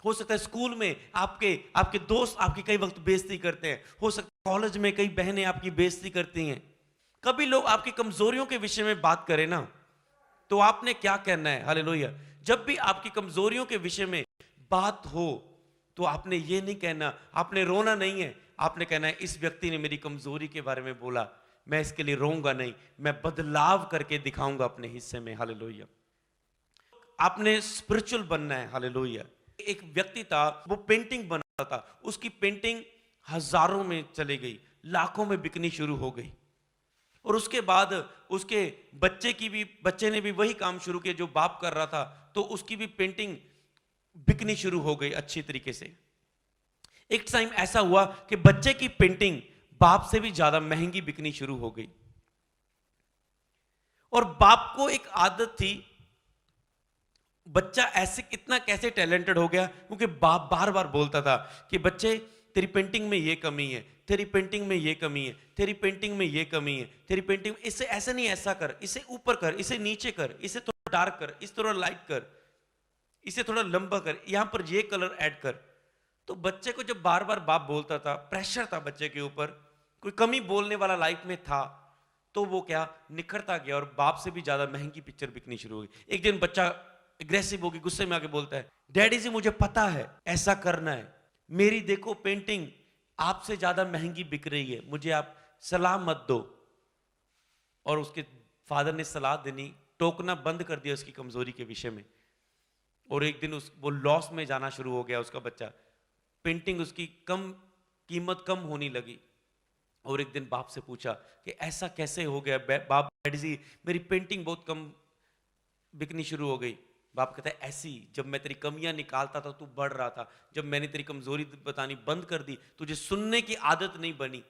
हो सकता है स्कूल में आपके दोस्त आपकी कई वक्त बेइज्जती करते हैं। हो सकता है कॉलेज में कई बहनें आपकी बेइज्जती करती हैं। कभी लोग आपकी कमजोरियों के विषय में बात करें ना, तो आपने क्या कहना है? हालेलुया। जब भी आपकी कमजोरियों के विषय में बात हो तो आपने ये नहीं कहना, आपने रोना नहीं है, आपने कहना है इस व्यक्ति ने मेरी कमजोरी के बारे में बोला, मैं इसके लिए रोऊंगा नहीं, मैं बदलाव करके दिखाऊंगा अपने हिस्से में। हालेलुया। आपने स्पिरिचुअल बनना है। हालेलुया। एक व्यक्ति था, वो पेंटिंग बनाता था, उसकी पेंटिंग हजारों में चली गई, लाखों में बिकनी शुरू हो गई और उसके बाद उसके बच्चे ने भी वही काम शुरू किया जो बाप कर रहा था, तो उसकी भी पेंटिंग बिकनी शुरू हो गई अच्छी तरीके से। एक टाइम ऐसा हुआ कि बच्चे की पेंटिंग बाप से भी ज्यादा महंगी बिकनी शुरू हो गई और बाप को एक आदत थी, बच्चा ऐसे कितना कैसे टैलेंटेड हो गया, क्योंकि बाप बार बार बोलता था कि बच्चे तेरी पेंटिंग में ये कमी है, तेरी पेंटिंग में ये कमी है, तेरी पेंटिंग में ये कमी है, तेरी पेंटिंग इसे ऐसे नहीं ऐसा कर, इसे ऊपर कर, इसे नीचे कर, इसे थोड़ा डार्क कर, इस थोड़ा लाइट कर, इसे थोड़ा लंबा कर, यहां पर ये कलर ऐड कर। तो बच्चे को जब बार बार बाप बोलता था, प्रेशर था बच्चे के ऊपर, कोई कमी बोलने वाला लाइफ में था, तो वो क्या निखरता गया और बाप से भी ज्यादा महंगी पिक्चर बिकनी शुरू हो गई। एक दिन बच्चा एग्रेसिव होगी, गुस्से में आके बोलता है, डैडी जी मुझे पता है ऐसा करना है, मेरी देखो पेंटिंग आपसे ज्यादा महंगी बिक रही है, मुझे आप सलाह मत दो। और उसके फादर ने सलाह देनी, टोकना बंद कर दिया उसकी कमजोरी के विषय में। और एक दिन वो लॉस में जाना शुरू हो गया उसका बच्चा, पेंटिंग उसकी कीमत कम होने लगी। और एक दिन बाप से पूछा कि ऐसा कैसे हो गया बाप, डैडी जी मेरी पेंटिंग बहुत कम बिकनी शुरू हो गई। बाप कहता है ऐसी, जब मैं तेरी कमियां निकालता था तू बढ़ रहा था, जब मैंने तेरी कमजोरी बतानी बंद कर दी, तुझे सुनने की आदत नहीं बनी,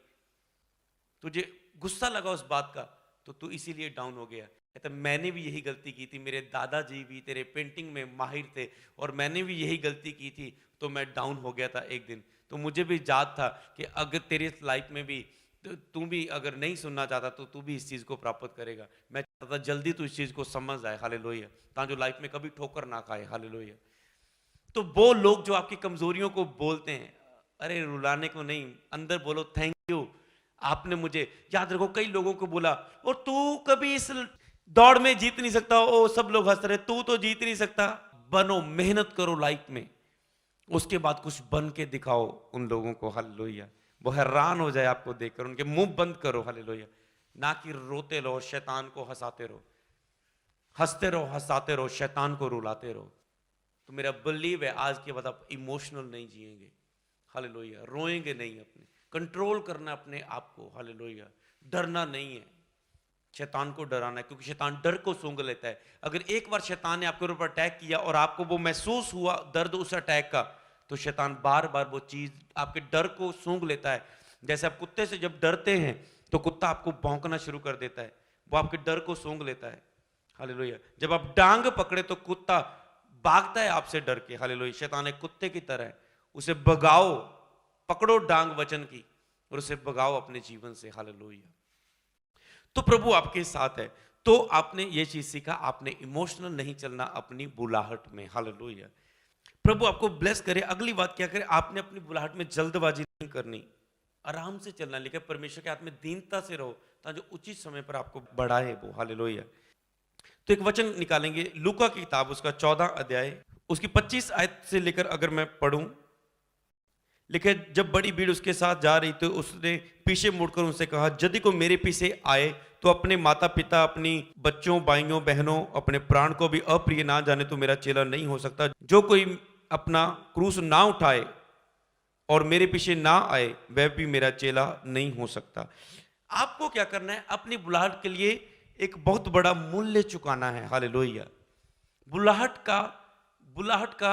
तुझे गुस्सा लगा उस बात का, तो तू इसीलिए डाउन हो गया। कहता मैंने भी यही गलती की थी, मेरे दादाजी भी तेरे पेंटिंग में माहिर थे और मैंने भी यही गलती की थी, तो मैं डाउन हो गया था एक दिन। तो मुझे भी याद था कि अगर तेरे लाइफ में भी तू भी अगर नहीं सुनना चाहता तो तू भी इस चीज को प्राप्त करेगा। मैं चाहता था जल्दी तू इस चीज को समझ आए। हालेलुया। ताकि जो लाइफ में कभी ठोकर ना खाए। हालेलुया। तो वो लोग जो आपकी कमजोरियों को बोलते हैं, अरे रुलाने को नहीं, अंदर बोलो थैंक यू, आपने मुझे, याद रखो कई लोगों को बोला और तू कभी इस दौड़ में जीत नहीं सकता, ओ सब लोग हंस रहे, तू तो जीत नहीं सकता। बनो, मेहनत करो लाइफ में, उसके बाद कुछ बन के दिखाओ उन लोगों को। हालेलुया। वो हैरान हो जाए आपको देखकर, उनके मुंह बंद करो। हालेलुया। ना कि रोते रहो, शैतान को हंसाते रहो, हंसते रहो, हंसाते रहो, शैतान को रुलाते रहो। तो मेरा बिलीव है आज के बाद आप इमोशनल नहीं जिएंगे। हालेलुया। रोएंगे नहीं, अपने कंट्रोल करना अपने आप को। हालेलुया। डरना नहीं है, शैतान को डराना है, क्योंकि शैतान डर को सूंघ लेता है। अगर एक बार शैतान ने आपके ऊपर अटैक किया और आपको वो महसूस हुआ दर्द उस अटैक का, तो शैतान बार बार वो चीज आपके डर को सूंघ लेता है। जैसे आप कुत्ते से जब डरते हैं तो कुत्ता आपको भौंकना शुरू कर देता है, वो आपके डर को सूंघ लेता है। हालेलुया। जब आप डांग पकड़े तो कुत्ता भागता है आपसे डर के। हालेलुया। शैतान एक कुत्ते की तरह है, उसे भगाओ, पकड़ो डांग वचन की और उसे भगाओ अपने जीवन से। हालेलुया। तो प्रभु आपके साथ है। तो आपने ये चीज सीखा, आपने इमोशनल नहीं चलना अपनी बुलाहट में। हालेलुया। प्रभु आपको ब्लेस करे। अगली बात क्या करे, आपने अपनी बुलाहट में जल्दबाजी नहीं करनी, आराम से चलना, लेकिन परमेश्वर के हाथ में दीनता से रहो, ताकि जो उचित समय पर आपको बढ़ाए वो। हालेलुया। तो एक वचन निकालेंगे लूका की किताब, उसका 14 अध्याय, उसकी 25 आयत से लेकर अगर मैं पढ़ूं, लिखे जब बड़ी भीड़ उसके साथ जा रही तो उसने पीछे मुड़कर उनसे कहा, यदि कोई मेरे पीछे आए तो अपने माता पिता, अपनी बच्चों, भाइयों, बहनों, अपने प्राण को भी अप्रिय ना जाने तो मेरा चेला नहीं हो सकता। जो कोई अपना क्रूस ना उठाए और मेरे पीछे ना आए वह भी मेरा चेला नहीं हो सकता। आपको क्या करना है? अपनी बुलाहट के लिए एक बहुत बड़ा मूल्य चुकाना है। हालेलुया। बुलाहट का बुलाहट का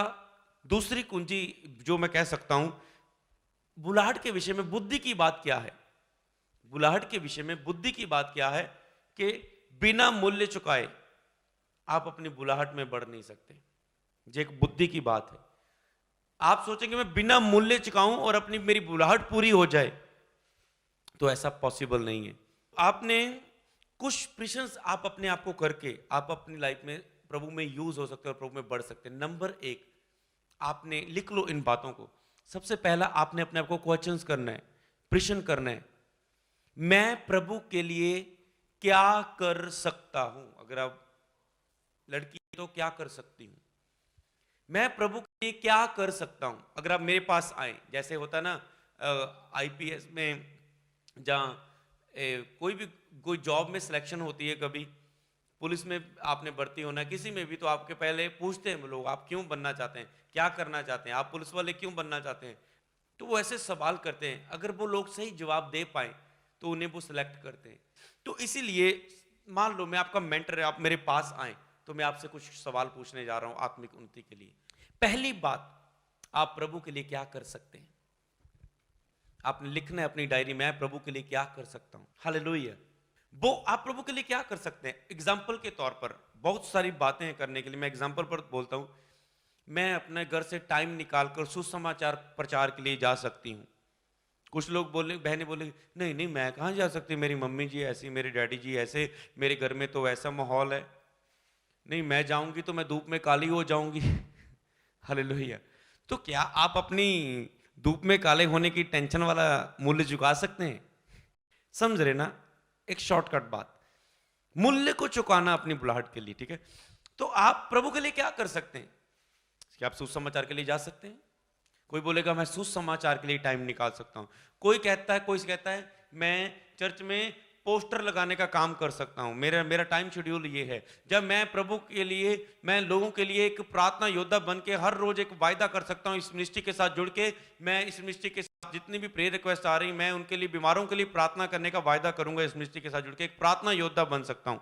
दूसरी कुंजी जो मैं कह सकता हूं, बुलाहट के विषय में बुद्धि की बात क्या है? बुलाहट के विषय में बुद्धि की बात क्या है कि बिना मूल्य चुकाए आप अपनी बुलाहट में बढ़ नहीं सकते। ये एक बुद्धि की बात है। आप सोचेंगे मैं बिना मूल्य चुकाऊं और अपनी मेरी बुलाहट पूरी हो जाए, तो ऐसा पॉसिबल नहीं है। आपने कुछ प्रिशंस आप अपने आप को करके आप अपनी लाइफ में प्रभु में यूज हो सकते हैं और प्रभु में बढ़ सकते हैं। नंबर एक, आपने लिख लो इन बातों को। सबसे पहला आपने अपने आप को क्वेश्चंस करना है, प्रश्न करना है, मैं प्रभु के लिए क्या कर सकता हूं? अगर आप लड़की तो क्या कर सकती हूं? मैं प्रभु के लिए क्या कर सकता हूं? अगर आप मेरे पास आए, जैसे होता ना आईपीएस में, जहां कोई जॉब में सिलेक्शन होती है, कभी पुलिस में आपने भर्ती होना है, किसी में भी, तो आपके पहले पूछते हैं लोग आप क्यों बनना चाहते हैं, क्या करना चाहते हैं, आप पुलिस वाले क्यों बनना चाहते हैं? तो वो ऐसे सवाल करते हैं। अगर वो लोग सही जवाब दे पाए तो उन्हें वो सिलेक्ट करते हैं। तो इसीलिए मान लो मैं आपका मेंटर है, आप मेरे पास आए, तो मैं आपसे कुछ सवाल पूछने जा रहा हूं आत्मिक उन्नति के लिए। पहली बात, आप प्रभु के लिए क्या कर सकते हैं? आपने लिखना है अपनी डायरी में, मैं प्रभु के लिए क्या कर सकता हूं। हालेलुया। वो आप प्रभु के लिए क्या कर सकते हैं? एग्जाम्पल के तौर पर बहुत सारी बातें हैं करने के लिए। मैं एग्जाम्पल पर बोलता हूं, मैं अपने घर से टाइम निकालकर सुसमाचार प्रचार के लिए जा सकती हूं। कुछ लोग बोले, बहनें बोले, नहीं नहीं मैं कहां जा सकती, मेरी मम्मी जी ऐसी, मेरे डैडी जी ऐसे, मेरे घर में तो ऐसा माहौल है, नहीं मैं जाऊंगी तो मैं धूप में काली हो जाऊंगी। हालेलुया। तो क्या आप अपनी धूप में काले होने की टेंशन वाला मूल्य चुका सकते हैं? समझ रहे ना? एक शॉर्टकट बात, मूल्य को चुकाना अपनी बुलाहट के लिए, ठीक है? तो आप प्रभु के लिए क्या कर सकते हैं? क्या आप सुसमाचार के लिए जा सकते हैं? कोई बोलेगा मैं सुसमाचार के लिए टाइम निकाल सकता हूं। कोई कहता है मैं चर्च में पोस्टर लगाने का काम कर सकता हूं, मेरा टाइम शेड्यूल ये है। जब मैं प्रभु के लिए, मैं लोगों के लिए एक प्रार्थना योद्धा बन के हर रोज एक वायदा कर सकता हूं, इस मिनिस्ट्री के साथ जुड़ के, मैं इस मिनिस्ट्री के साथ जितनी भी प्रेयर रिक्वेस्ट आ रही, मैं उनके लिए, बीमारों के लिए प्रार्थना करने का वायदा करूंगा, इस मिनिस्ट्री के साथ जुड़ के एक प्रार्थना योद्धा बन सकता हूं।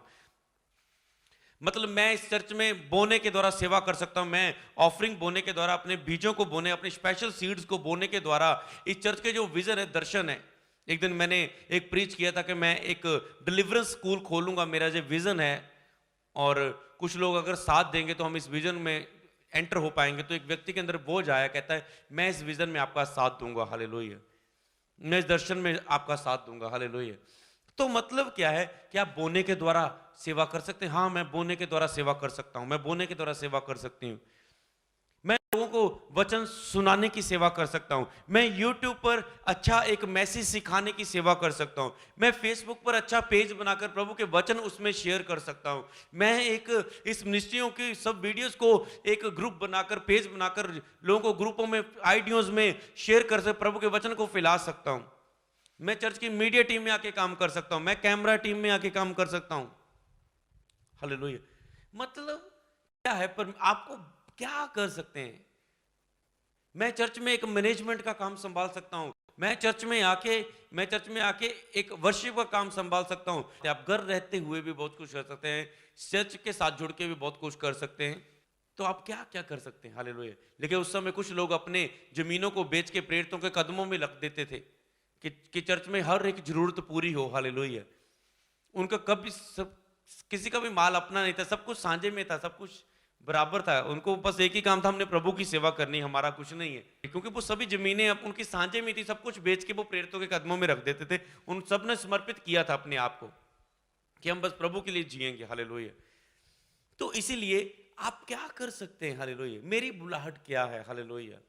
मतलब मैं इस चर्च में बोने के द्वारा सेवा कर सकता हूं, मैं ऑफरिंग बोने के द्वारा, अपने बीजों को बोने, अपने स्पेशल सीड्स को बोने के द्वारा इस चर्च के जो विजन है, दर्शन है। एक दिन मैंने एक प्रीच किया था कि मैं एक डिलीवरेंस स्कूल खोलूंगा, मेरा जो विजन है, और कुछ लोग अगर साथ देंगे तो हम इस विजन में एंटर हो पाएंगे। तो एक व्यक्ति के अंदर बोझ आया, कहता है मैं इस विजन में आपका साथ दूंगा। हालेलुया। मैं इस दर्शन में आपका साथ दूंगा। हालेलुया। तो मतलब क्या है कि आप बोने के द्वारा सेवा कर सकते हैं। हाँ, मैं बोने के द्वारा सेवा कर सकता हूं, मैं बोने के द्वारा सेवा कर सकती हूँ। मैं लोगों को वचन सुनाने की सेवा कर सकता हूं, मैं YouTube पर अच्छा एक मैसेज सिखाने की सेवा कर सकता हूं, मैं Facebook पर अच्छा पेज बनाकर प्रभु के वचन उसमें शेयर कर सकता हूं, मैं एक इस मिनिस्ट्रियों की सब वीडियोस को एक ग्रुप बनाकर, पेज बनाकर लोगों को ग्रुपों में, आइडियोज में शेयर कर सकता, प्रभु के वचन को फैला सकता हूं। मैं चर्च की मीडिया टीम में आके काम कर सकता हूं, मैं कैमरा टीम में आके काम कर सकता हूं। हालेलुया। मतलब क्या है, पर आपको क्या कर सकते हैं? मैं चर्च में एक मैनेजमेंट का काम संभाल सकता हूं, मैं चर्च में आके एक वर्शिप का काम संभाल सकता हूं। आप घर रहते हुए भी बहुत कुछ कर सकते हैं, चर्च के साथ जुड़ के भी बहुत कुछ कर सकते हैं। तो आप क्या क्या कर सकते हैं? हालेलुया। लेकिन उस समय कुछ लोग अपने जमीनों को बेच के प्रेरितों के कदमों में रख देते थे कि चर्च में हर एक जरूरत पूरी हो। हालेलुया। उनका कभी किसी का भी माल अपना नहीं था, सब कुछ साझे में था, सब कुछ बराबर था। उनको बस एक ही काम था, हमने प्रभु की सेवा करनी, हमारा कुछ नहीं है। क्योंकि वो सभी जमीनें अब उनकी साझे में थी, सब कुछ बेच के वो प्रेरितों के कदमों में रख देते थे। उन सब ने समर्पित किया था अपने आप को कि हम बस प्रभु के लिए जिएंगे। हालेलुया। तो इसीलिए आप क्या कर सकते हैं? हालेलुया। मेरी बुलाहट क्या है? हालेलुया।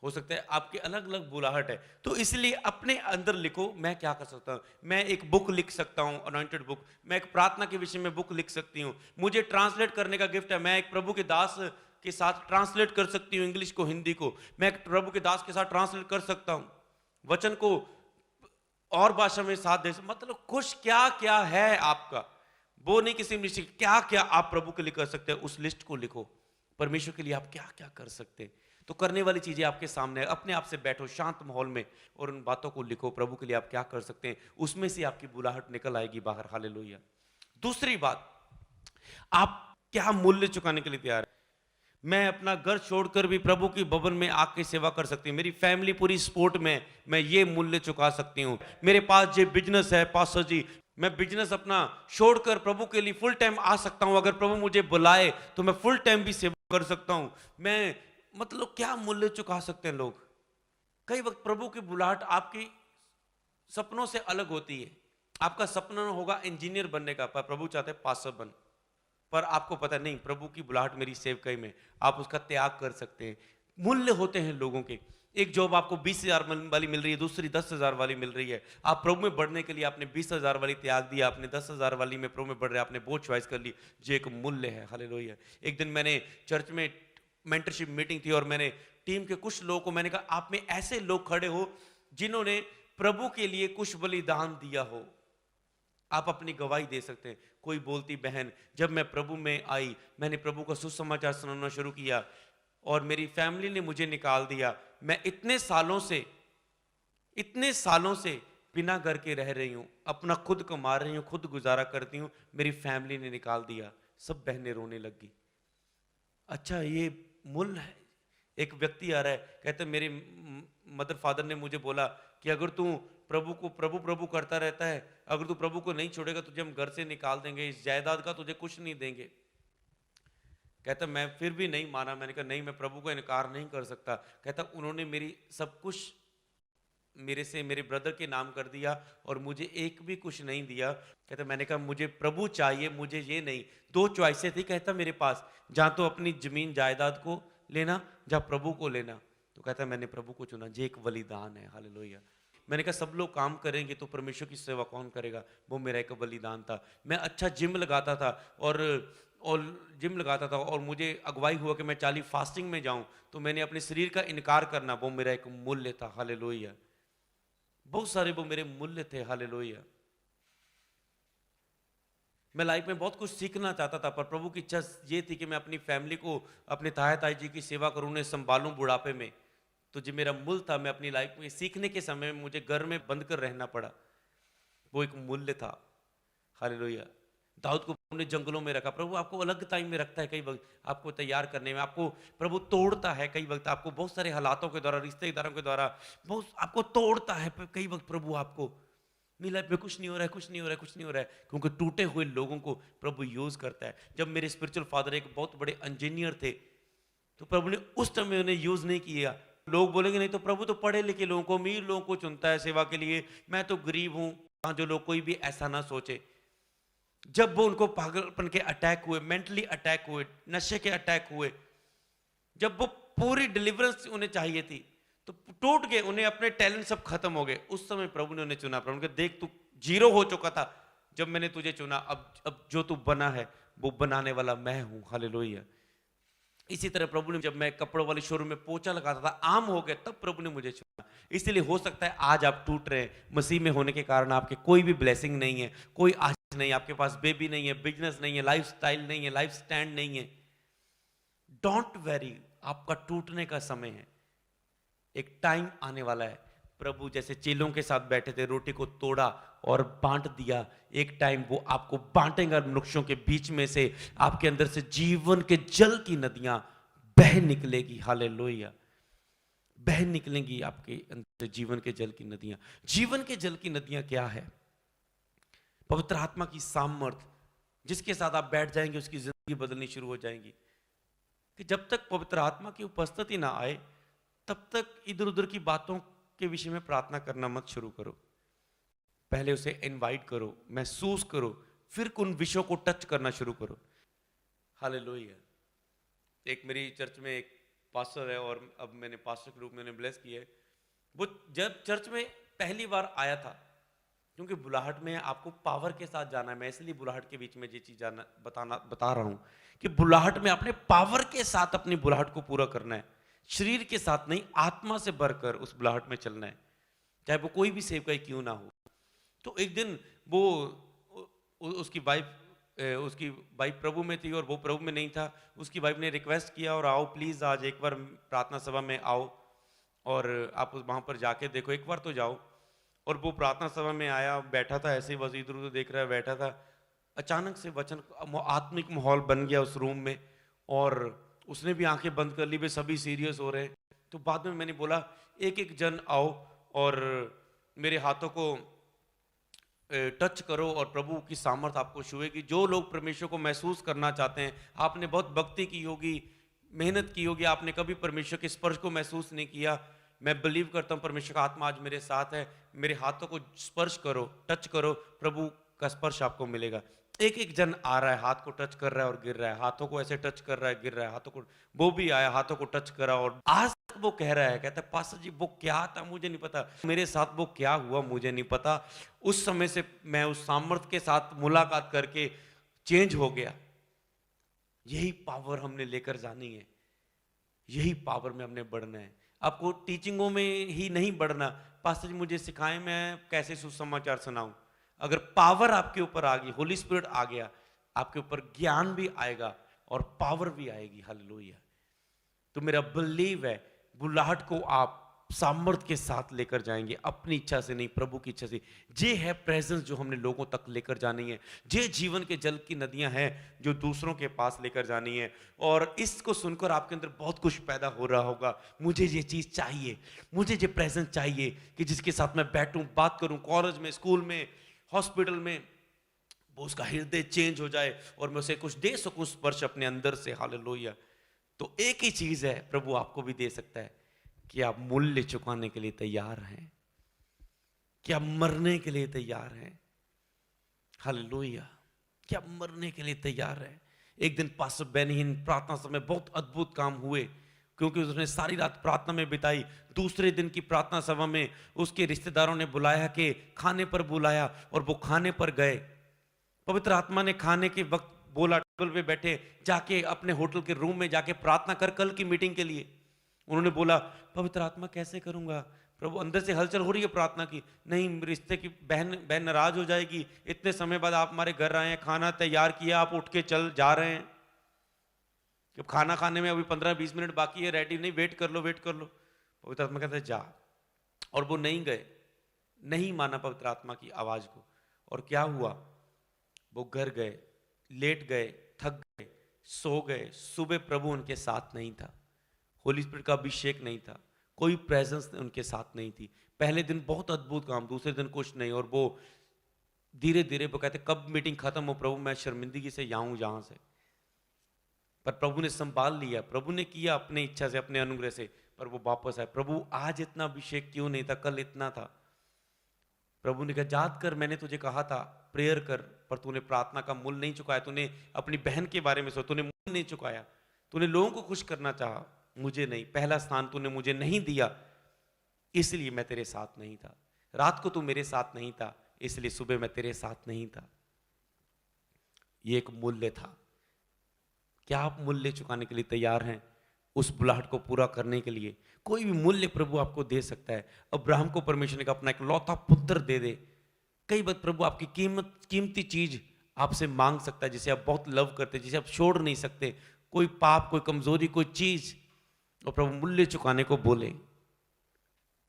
हो सकता है आपकी अलग अलग बुलाहट है, तो इसलिए अपने अंदर लिखो मैं क्या कर सकता हूं। मैं एक बुक लिख सकता हूं, अनॉइंटेड बुक। मैं एक प्रार्थना के विषय में बुक लिख सकती हूं। मुझे ट्रांसलेट करने का गिफ्ट है, मैं एक प्रभु के दास के साथ ट्रांसलेट कर सकती हूं, इंग्लिश को हिंदी को। मैं एक प्रभु के दास के साथ ट्रांसलेट कर सकता हूं, वचन को और भाषा में 7 देश, मतलब खुश क्या क्या है आपका, वो नहीं किसी लिस्ट, क्या क्या आप प्रभु के लिए कर सकते हैं उस लिस्ट को लिखो। परमेश्वर के लिए आप क्या क्या कर सकते हैं, तो करने वाली चीजें आपके सामने है। अपने आप से बैठो शांत माहौल में और उन बातों को लिखो, प्रभु के लिए आप क्या कर सकते हैं, उसमें से आपकी बुलाहट निकल आएगी बाहर। हालेलुया। दूसरी बात, आप क्या मूल्य चुकाने के लिए तैयार है। मैं अपना घर छोड़कर भी प्रभु की भवन में आके सेवा कर सकती हूँ, मेरी फैमिली पूरी सपोर्ट में, मैं ये मूल्य चुका सकती हूँ। मेरे पास ये बिजनेस है पास्टर जी, मैं बिजनेस अपना छोड़कर प्रभु के लिए फुल टाइम आ सकता हूँ, अगर प्रभु मुझे बुलाए तो मैं फुल टाइम भी सेवा कर सकता हूँ। मैं मतलब क्या मूल्य चुका सकते हैं लोग। कई वक्त प्रभु की बुलाहट आपकी सपनों से अलग होती है। आपका सपना होगा इंजीनियर बनने का, पर प्रभु चाहते हैं पास्टर बन, पर आपको पता नहीं प्रभु की बुलाहट मेरी सेवकाई में, आप उसका त्याग कर सकते हैं। मूल्य होते हैं लोगों के। एक जॉब आपको 20,000 वाली मिल रही है, दूसरी 10,000 वाली मिल रही है। आप प्रभु में बढ़ने के लिए आपने 20,000 वाली त्याग दिया, आपने 10,000 वाली में प्रभु में बढ़ रहे, आपने वो चॉइस कर ली, जो एक मूल्य है। हालेलुया। एक दिन मैंने चर्च में मेंटरशिप मीटिंग थी और मैंने टीम के कुछ लोगों को मैंने कहा, आप में ऐसे लोग खड़े हो जिन्होंने प्रभु के लिए कुछ बलिदान दिया हो, आप अपनी गवाही दे सकते हैं। कोई बोलती बहन, जब मैं प्रभु में आई, मैंने प्रभु का सुसमाचार सुनाना शुरू किया और मेरी फैमिली ने मुझे निकाल दिया। मैं इतने सालों से बिना घर के रह रही हूं, अपना खुद कमा रही हूं, खुद गुजारा करती हूं, मेरी फैमिली ने निकाल दिया। सब बहनें रोने लगी। अच्छा, ये मूल्य है। एक व्यक्ति आ रहा है, कहते मेरे मदर फादर ने मुझे बोला कि अगर तू प्रभु को प्रभु प्रभु करता रहता है, अगर तू प्रभु को नहीं छोड़ेगा, तुझे हम घर से निकाल देंगे, इस जायदाद का तुझे कुछ नहीं देंगे। कहता मैं फिर भी नहीं माना। मैंने कहा नहीं, मैं प्रभु को इनकार नहीं कर सकता। कहता उन्होंने मेरी सब कुछ मेरे से मेरे ब्रदर के नाम कर दिया और मुझे एक भी कुछ नहीं दिया। कहता मैंने कहा मुझे प्रभु चाहिए, मुझे ये नहीं। 2 चॉइसें थी कहता मेरे पास, जहां तो अपनी जमीन जायदाद को लेना, जहां प्रभु को लेना। तो कहता मैंने प्रभु को चुना, ये एक बलिदान है। हालेलुया। मैंने कहा सब लोग काम करेंगे तो परमेश्वर की सेवा कौन करेगा, वो मेरा एक बलिदान था। मैं अच्छा जिम लगाता था और मुझे अगुवाई हुआ कि मैं 40 फास्टिंग में जाऊं, तो मैंने अपने शरीर का इनकार करना, वो मेरा एक मूल्य था। हालेलुया। बहुत सारे वो मेरे मूल्य थे। हालेलुया। मैं लाइफ में बहुत कुछ सीखना चाहता था, पर प्रभु की इच्छा ये थी कि मैं अपनी फैमिली को, अपने ताया ताई जी की सेवा करूं, उन्हें संभालूं बुढ़ापे में। तो जो मेरा मूल था, मैं अपनी लाइफ में सीखने के समय में मुझे घर में बंद कर रहना पड़ा, वो एक मूल्य था। हालेलुया। दाऊद को प्रभु ने जंगलों में रखा। प्रभु आपको अलग टाइम में रखता है, कई वक्त आपको तैयार करने में, आपको प्रभु तोड़ता है। कई वक्त आपको बहुत सारे हालातों के द्वारा, रिश्तेदारों के द्वारा बहुत आपको तोड़ता है। कई वक्त प्रभु आपको मेरी लाइफ में कुछ नहीं हो रहा है, कुछ नहीं हो रहा है, कुछ नहीं हो रहा है, क्योंकि टूटे हुए लोगों को प्रभु यूज करता है। जब मेरे स्पिरिचुअल फादर एक बहुत बड़े इंजीनियर थे, तो प्रभु ने उस टाइम में उन्हें यूज नहीं किया। लोग बोलेंगे नहीं तो प्रभु तो पढ़े लिखे लोगों को, अमीर लोगों को चुनता है सेवा के लिए, मैं तो गरीब हूं। जो लोग कोई भी ऐसा ना सोचे। जब वो उनको पागलपन के अटैक हुए, मेंटली अटैक हुए, नशे के अटैक हुए, जब वो पूरी डिलीवरेंस उन्हें चाहिए थी, तो टूट गए, उन्हें अपने टैलेंट सब खत्म हो गए। उस समय प्रभु ने उन्हें चुना। प्रभु ने देख तू जीरो हो चुका था जब मैंने तुझे चुना, अब जो तू बना है वो बनाने वाला मैं हूं। हालेलुया। इसी तरह प्रभु ने, जब मैं कपड़ों वाली शोरूम में पोछा लगाता था, आम हो गया, तब प्रभु ने मुझे चुना। इसलिए हो सकता है आज आप टूट रहे हैं, मसीह में होने के कारण आपके कोई भी ब्लेसिंग नहीं है, कोई आशीष नहीं, आपके पास बेबी नहीं है, बिजनेस नहीं है, लाइफ स्टाइल नहीं है, लाइफ स्टैंड नहीं है। डोंट वेरी, आपका टूटने का समय है। एक टाइम आने वाला है। प्रभु जैसे चेलों के साथ बैठे थे, रोटी को तोड़ा और बांट दिया, एक टाइम वो आपको बांटेगा मनुष्यों के बीच में से, आपके अंदर से जीवन के जल की नदियां बह निकलेगी। हालेलुया। बह निकलेंगी आपके अंदर से जीवन के जल की नदियां। जीवन के जल की नदियां क्या है? पवित्र आत्मा की सामर्थ, जिसके साथ आप बैठ जाएंगे उसकी जिंदगी बदलनी शुरू हो जाएगी। कि जब तक पवित्र आत्मा की उपस्थिति ना आए, तब तक इधर उधर की बातों के विषय में प्रार्थना करना मत शुरू करो। पहले उसे इनवाइट करो, महसूस करो, फिर उन विषयों को टच करना शुरू करो। हालेलुया। एक मेरी चर्च में एक पास्टर है और अब मैंने पास्टर के रूप में ब्लेस किया है। वो जब चर्च में पहली बार आया था, क्योंकि बुलाहट में आपको पावर के साथ जाना है, मैं इसलिए बुलाहट के बीच में ये चीज बता रहा हूं कि बुलाहट में आपने पावर के साथ अपनी बुलाहट को पूरा करना है, शरीर के साथ नहीं, आत्मा से भरकर उस बुलाहट में चलना है, चाहे वो कोई भी सेवकाई क्यों ना हो। तो एक दिन वो उसकी वाइफ प्रभु में थी और वो प्रभु में नहीं था। उसकी वाइफ ने रिक्वेस्ट किया और आओ प्लीज आज एक बार प्रार्थना सभा में आओ और आप वहां पर जाके देखो, एक बार तो जाओ। और वो प्रार्थना सभा में आया, बैठा था ऐसे ही बस इधर उधर देख रहा है, बैठा था। अचानक से वचन आत्मिक माहौल बन गया उस रूम में और उसने भी आंखें बंद कर ली, वे सभी सीरियस हो रहे हैं। तो बाद में मैंने बोला एक एक जन आओ और मेरे हाथों को टच करो और प्रभु की सामर्थ आपको छुएगी। जो लोग परमेश्वर को महसूस करना चाहते हैं, आपने बहुत भक्ति की होगी, मेहनत की होगी, आपने कभी परमेश्वर के स्पर्श को महसूस नहीं किया, मैं बिलीव करता हूं परमेश्वर का आत्मा आज मेरे साथ है। मेरे हाथों को स्पर्श करो, टच करो, प्रभु का स्पर्श आपको मिलेगा। एक एक जन आ रहा है, हाथ को टच कर रहा है और गिर रहा है, हाथों को ऐसे टच कर रहा है, गिर रहा है, हाथों को। वो भी आया, हाथों को टच करा और आज तक वो कह रहा है, कहता है पास्टर जी वो क्या था मुझे नहीं पता, मेरे साथ वो क्या हुआ मुझे नहीं पता। उस समय से मैं उस सामर्थ के साथ मुलाकात करके चेंज हो गया। यही पावर हमने लेकर जानी है, यही पावर में हमने बढ़ना है। आपको टीचिंगों में ही नहीं बढ़ना, पास्टर जी मुझे सिखाएं मैं कैसे सुसमाचार सुनाऊं। अगर पावर आपके ऊपर आ गई, होली स्पिरिट आ गया, आपके ऊपर ज्ञान भी आएगा और पावर भी आएगी। हालेलुया। तो मेरा बिलीव है बुलाहट को आप सामर्थ के साथ लेकर जाएंगे, अपनी इच्छा से नहीं, प्रभु की इच्छा से। ये है प्रेजेंस जो हमने लोगों तक लेकर जानी है, ये जीवन के जल की नदियां हैं जो दूसरों के पास लेकर जानी है। और इसको सुनकर आपके अंदर बहुत कुछ पैदा हो रहा होगा, मुझे ये चीज चाहिए, मुझे ये प्रेजेंस चाहिए कि जिसके साथ मैं बैठूं, बात करूं, कॉलेज में, स्कूल में, हॉस्पिटल में, वो उसका हृदय चेंज हो जाए और मैं उसे कुछ दे सकूं स्पर्श अपने अंदर से। हालेलुया। तो एक ही चीज है प्रभु आपको भी दे सकता है कि आप मूल्य चुकाने के लिए तैयार हैं, कि आप मरने के लिए तैयार हैं। हालेलुया। कि आप मरने के लिए तैयार हैं। एक दिन पास्टर बेनिहीन प्रार्थना समय बहुत अद्भुत काम हुए, क्योंकि उसने सारी रात प्रार्थना में बिताई। दूसरे दिन की प्रार्थना सभा में उसके रिश्तेदारों ने बुलाया, कि खाने पर बुलाया, और वो खाने पर गए। पवित्र आत्मा ने खाने के वक्त बोला, टेबल पे बैठे, जाके अपने होटल के रूम में जाके प्रार्थना कर कल की मीटिंग के लिए। उन्होंने बोला पवित्र आत्मा कैसे करूंगा प्रभु, अंदर से हलचल हो रही है प्रार्थना की, नहीं रिश्ते की बहन नाराज हो जाएगी, इतने समय बाद आप हमारे घर आए हैं, खाना तैयार किया, आप उठ के चल जा रहे हैं, जब खाना खाने में अभी 15-20 मिनट बाकी है, रेडी नहीं, वेट कर लो वेट कर लो। पवित्र आत्मा कहता है जा, और वो नहीं गए, नहीं माना पवित्र आत्मा की आवाज को। और क्या हुआ, वो घर गए, लेट गए, थक गए, सो गए। सुबह प्रभु उनके साथ नहीं था, होली स्पिरिट का अभिषेक नहीं था, कोई प्रेजेंस उनके साथ नहीं थी। पहले दिन बहुत अद्भुत काम, दूसरे दिन कुछ नहीं। और वो धीरे धीरे वो कहते कब मीटिंग खत्म हो प्रभु, मैं शर्मिंदगी से जाऊं जहां से। पर प्रभु ने संभाल लिया, प्रभु ने किया अपनी इच्छा से, अपने अनुग्रह से। पर वो वापस आए, प्रभु आज इतना अभिषेक क्यों नहीं था, कल इतना था। प्रभु ने कहा याद कर, मैंने तुझे कहा था प्रेयर कर, पर तूने प्रार्थना का मूल्य नहीं चुकाया। तूने अपनी बहन के बारे में सोचा, तूने मूल्य नहीं चुकाया। तूने लोगों को खुश करना चाहा, मुझे नहीं, पहला स्थान तूने मुझे नहीं दिया, इसलिए मैं तेरे साथ नहीं था। रात को तू मेरे साथ नहीं था, इसलिए सुबह मैं तेरे साथ नहीं था। ये एक मूल्य था। क्या आप मूल्य चुकाने के लिए तैयार हैं उस बुलाहट को पूरा करने के लिए? कोई भी मूल्य प्रभु आपको दे सकता है। अब्राहम को परमेश्वर ने कहा अपना एक लौता पुत्र दे दे। कई बार प्रभु आपकी कीमती चीज आपसे मांग सकता है, जिसे आप बहुत लव करते हैं, जिसे आप छोड़ नहीं सकते, कोई पाप, कोई कमजोरी, कोई चीज, और प्रभु मूल्य चुकाने को बोले।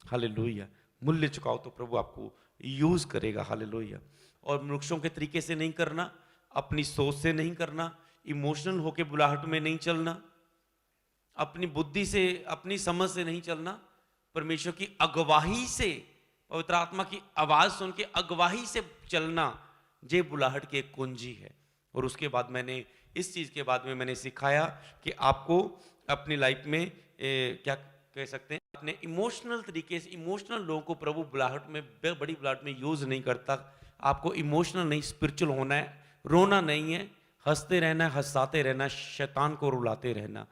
हालेलुया। मूल्य चुकाओ तो प्रभु आपको यूज करेगा। हालेलुया। और मनुष्यों के तरीके से नहीं करना, अपनी सोच से नहीं करना, इमोशनल होके बुलाहट में नहीं चलना, अपनी बुद्धि से, अपनी समझ से नहीं चलना, परमेश्वर की अगवाही से, पवित्र आत्मा की आवाज सुन के अगवाही से चलना, ये बुलाहट की एक कुंजी है। और उसके बाद मैंने इस चीज के बाद में मैंने सिखाया कि आपको अपनी लाइफ में क्या कह सकते हैं, अपने इमोशनल तरीके से, इमोशनल लोगों को प्रभु बुलाहट में, बड़ी बुलाहट में यूज नहीं करता। आपको इमोशनल नहीं, स्पिरिचुअल होना है, रोना नहीं है, हंसते रहना है, हंसाते रहना, शैतान को रुलाते रहना।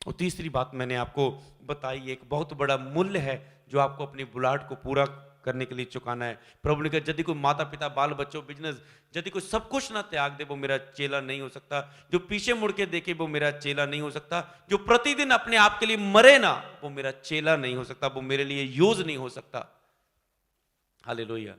और तीसरी बात मैंने आपको बताई, एक बहुत बड़ा मूल्य है जो आपको अपनी बुलाहट को पूरा करने के लिए चुकाना है। प्रभु ने कहा यदि कोई माता पिता, बाल बच्चों, बिजनेस, यदि कोई सब कुछ ना त्याग दे वो मेरा चेला नहीं हो सकता। जो पीछे मुड़ के देखे वो मेरा चेला नहीं हो सकता। जो प्रतिदिन अपने आप के लिए मरे ना वो मेरा चेला नहीं हो सकता, वो मेरे लिए यूज नहीं हो सकता। हालेलुया।